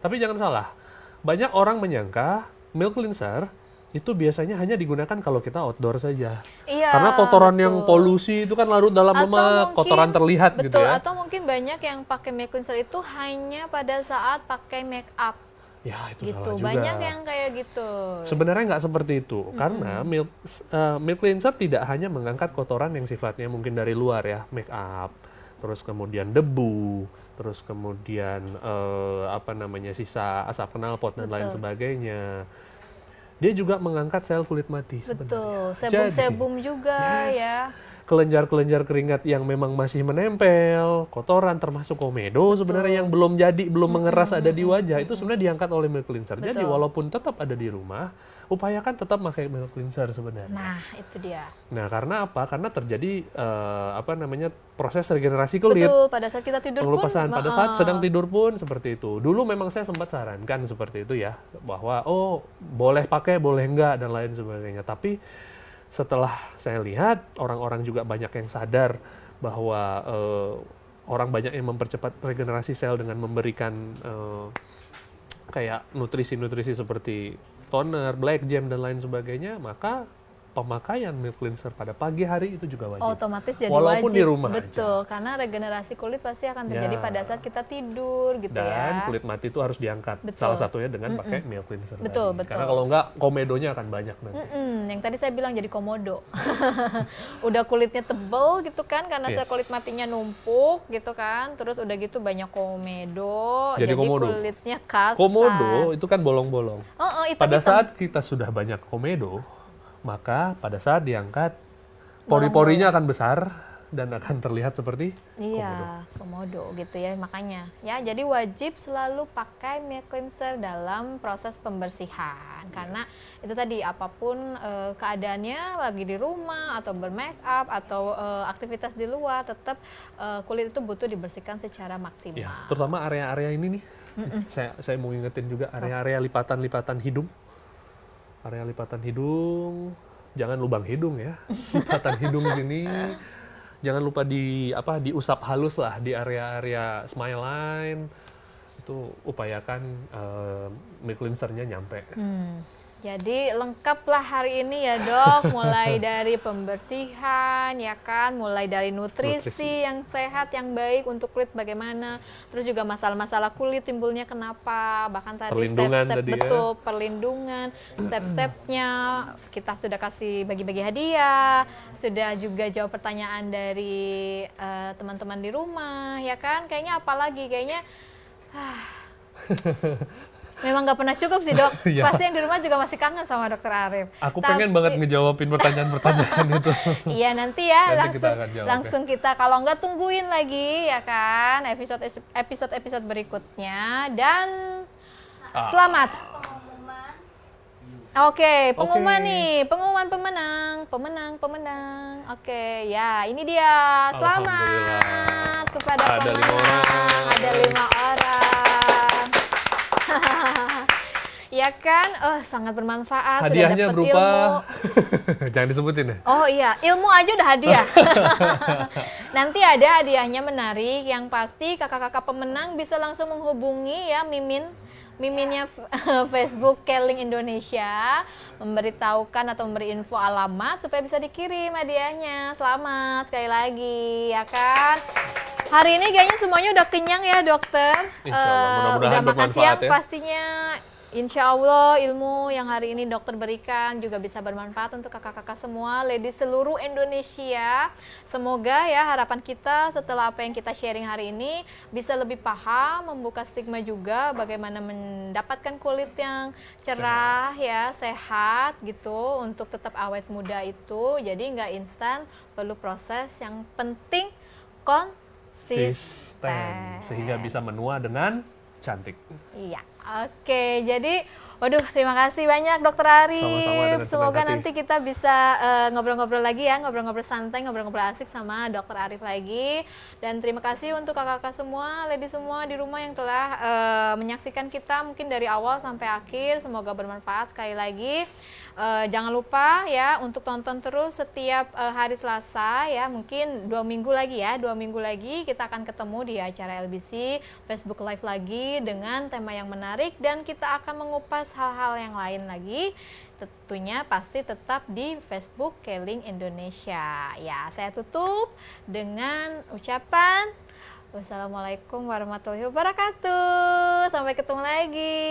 Tapi jangan salah, banyak orang menyangka milk cleanser itu biasanya hanya digunakan kalau kita outdoor saja. Iya. Karena kotoran yang betul. polusi itu kan larut dalam Atau lemak, mungkin- kotoran terlihat betul, gitu ya. atau mungkin banyak yang pakai make cleanser itu hanya pada saat pakai make up Ya itu gitu. salah juga. Banyak yang kayak gitu. Sebenarnya nggak seperti itu, karena milk cleanser tidak hanya mengangkat kotoran yang sifatnya mungkin dari luar ya, make up, terus kemudian debu, terus kemudian sisa asap knalpot dan lain Betul. sebagainya. Dia juga mengangkat sel kulit mati Betul. sebenarnya. Sebum-sebum juga Yes. ya. Kelenjar-kelenjar keringat yang memang masih menempel, kotoran termasuk komedo sebenarnya yang belum jadi, belum mengeras ada di wajah, itu sebenarnya diangkat oleh milk cleanser. Jadi Betul. walaupun tetap ada di rumah, upayakan tetap pakai milk cleanser sebenarnya. Nah, itu dia. Nah, karena apa? Karena terjadi proses regenerasi kulit. Betul, pada saat kita tidur pun Pengelupasan pada saat sedang tidur pun seperti itu. Dulu memang saya sempat sarankan seperti itu ya, bahwa boleh pakai, boleh enggak dan lain sebagainya. Tapi setelah saya lihat orang-orang juga banyak yang sadar bahwa orang banyak yang mempercepat regenerasi sel dengan memberikan kayak nutrisi-nutrisi seperti toner, black jam dan lain sebagainya, maka pemakaian milk cleanser pada pagi hari itu juga wajib. otomatis jadi Walaupun wajib. di rumah Betul, karena regenerasi kulit pasti akan terjadi Ya. pada saat kita tidur gitu Dan ya. kulit mati itu harus diangkat. Betul. Salah satunya dengan pakai milk cleanser. Betul, tadi. betul. Karena kalau enggak komedonya akan banyak nanti. Yang tadi saya bilang jadi komodo. Udah kulitnya tebel gitu kan karena Yes. sel kulit matinya numpuk gitu kan. Terus udah gitu banyak komedo, Jadi komodo. kulitnya kasar. Komodo itu kan bolong-bolong. Hitam-hitam. Pada saat kita sudah banyak komedo, maka pada saat diangkat pori-porinya akan besar dan akan terlihat seperti Iya, komodo gitu ya makanya. Ya, jadi wajib selalu pakai milk cleanser dalam proses pembersihan. Karena itu tadi apapun keadaannya lagi di rumah atau bermake up atau aktivitas di luar tetap kulit itu butuh dibersihkan secara maksimal. ya, terutama area-area ini nih. Saya mau ingetin juga area-area lipatan-lipatan hidung. Area lipatan hidung, jangan lubang hidung ya. Lipatan hidung sini jangan lupa diusap halus lah di area-area smile line. Itu upayakan milk cleansernya nyampe. Jadi lengkap lah hari ini ya dok, mulai dari pembersihan ya kan, mulai dari nutrisi yang sehat, yang baik untuk kulit bagaimana, terus juga masalah-masalah kulit timbulnya kenapa, bahkan tadi Perlindungan step-step tadi ya. betul, perlindungan, step-stepnya, kita sudah kasih bagi-bagi hadiah, sudah juga jawab pertanyaan dari teman-teman di rumah ya kan, kayaknya apalagi, kayaknya memang nggak pernah cukup sih dok. Iya. Pasti yang di rumah juga masih kangen sama dokter Arif. Aku pengen banget ngejawabin pertanyaan-pertanyaan itu. Iya nanti ya Nanti kita akan jawab, langsung kita kalau nggak tungguin lagi ya kan episode berikutnya dan selamat. Oke, pengumuman nih, pengumuman pemenang. Oke, ya ini dia. Selamat kepada Ada pemenang. 5 orang. Ada 5 orang. Ya kan, sangat bermanfaat. Hadiahnya sudah dapat berupa ilmu. jangan disebutin ya. Oh iya, ilmu aja udah hadiah. Nanti ada hadiahnya menarik, yang pasti kakak-kakak pemenang bisa langsung menghubungi ya Miminnya Facebook Keling Indonesia, memberitahukan atau memberi info alamat supaya bisa dikirim hadiahnya. Selamat sekali lagi ya kan. Hari ini kayaknya semuanya udah kenyang ya dokter. Insya Allah, mudah-mudahan udah makan bermanfaat siang ya. pastinya. Insya Allah ilmu yang hari ini dokter berikan juga bisa bermanfaat untuk kakak-kakak semua, ladies seluruh Indonesia. Semoga ya harapan kita setelah apa yang kita sharing hari ini bisa lebih paham, membuka stigma juga bagaimana mendapatkan kulit yang cerah ya, sehat gitu untuk tetap awet muda itu. Jadi nggak instan, perlu proses, yang penting konsisten. Sehingga bisa menua dengan cantik. Iya, oke. Jadi, waduh, terima kasih banyak Dokter Arif. Sama-sama, dengan senang Semoga hati. nanti kita bisa ngobrol-ngobrol lagi ya, ngobrol-ngobrol santai, ngobrol-ngobrol asik sama Dokter Arif lagi. Dan terima kasih untuk kakak-kakak semua, lady semua di rumah yang telah menyaksikan kita mungkin dari awal sampai akhir. Semoga bermanfaat sekali lagi. Jangan lupa ya untuk tonton terus setiap hari Selasa ya, mungkin 2 minggu lagi ya, 2 minggu lagi kita akan ketemu di acara LBC Facebook Live lagi dengan tema yang menarik, dan kita akan mengupas hal-hal yang lain lagi, tentunya pasti tetap di Facebook Keling Indonesia ya. Saya tutup dengan ucapan wassalamualaikum warahmatullahi wabarakatuh, sampai ketemu lagi.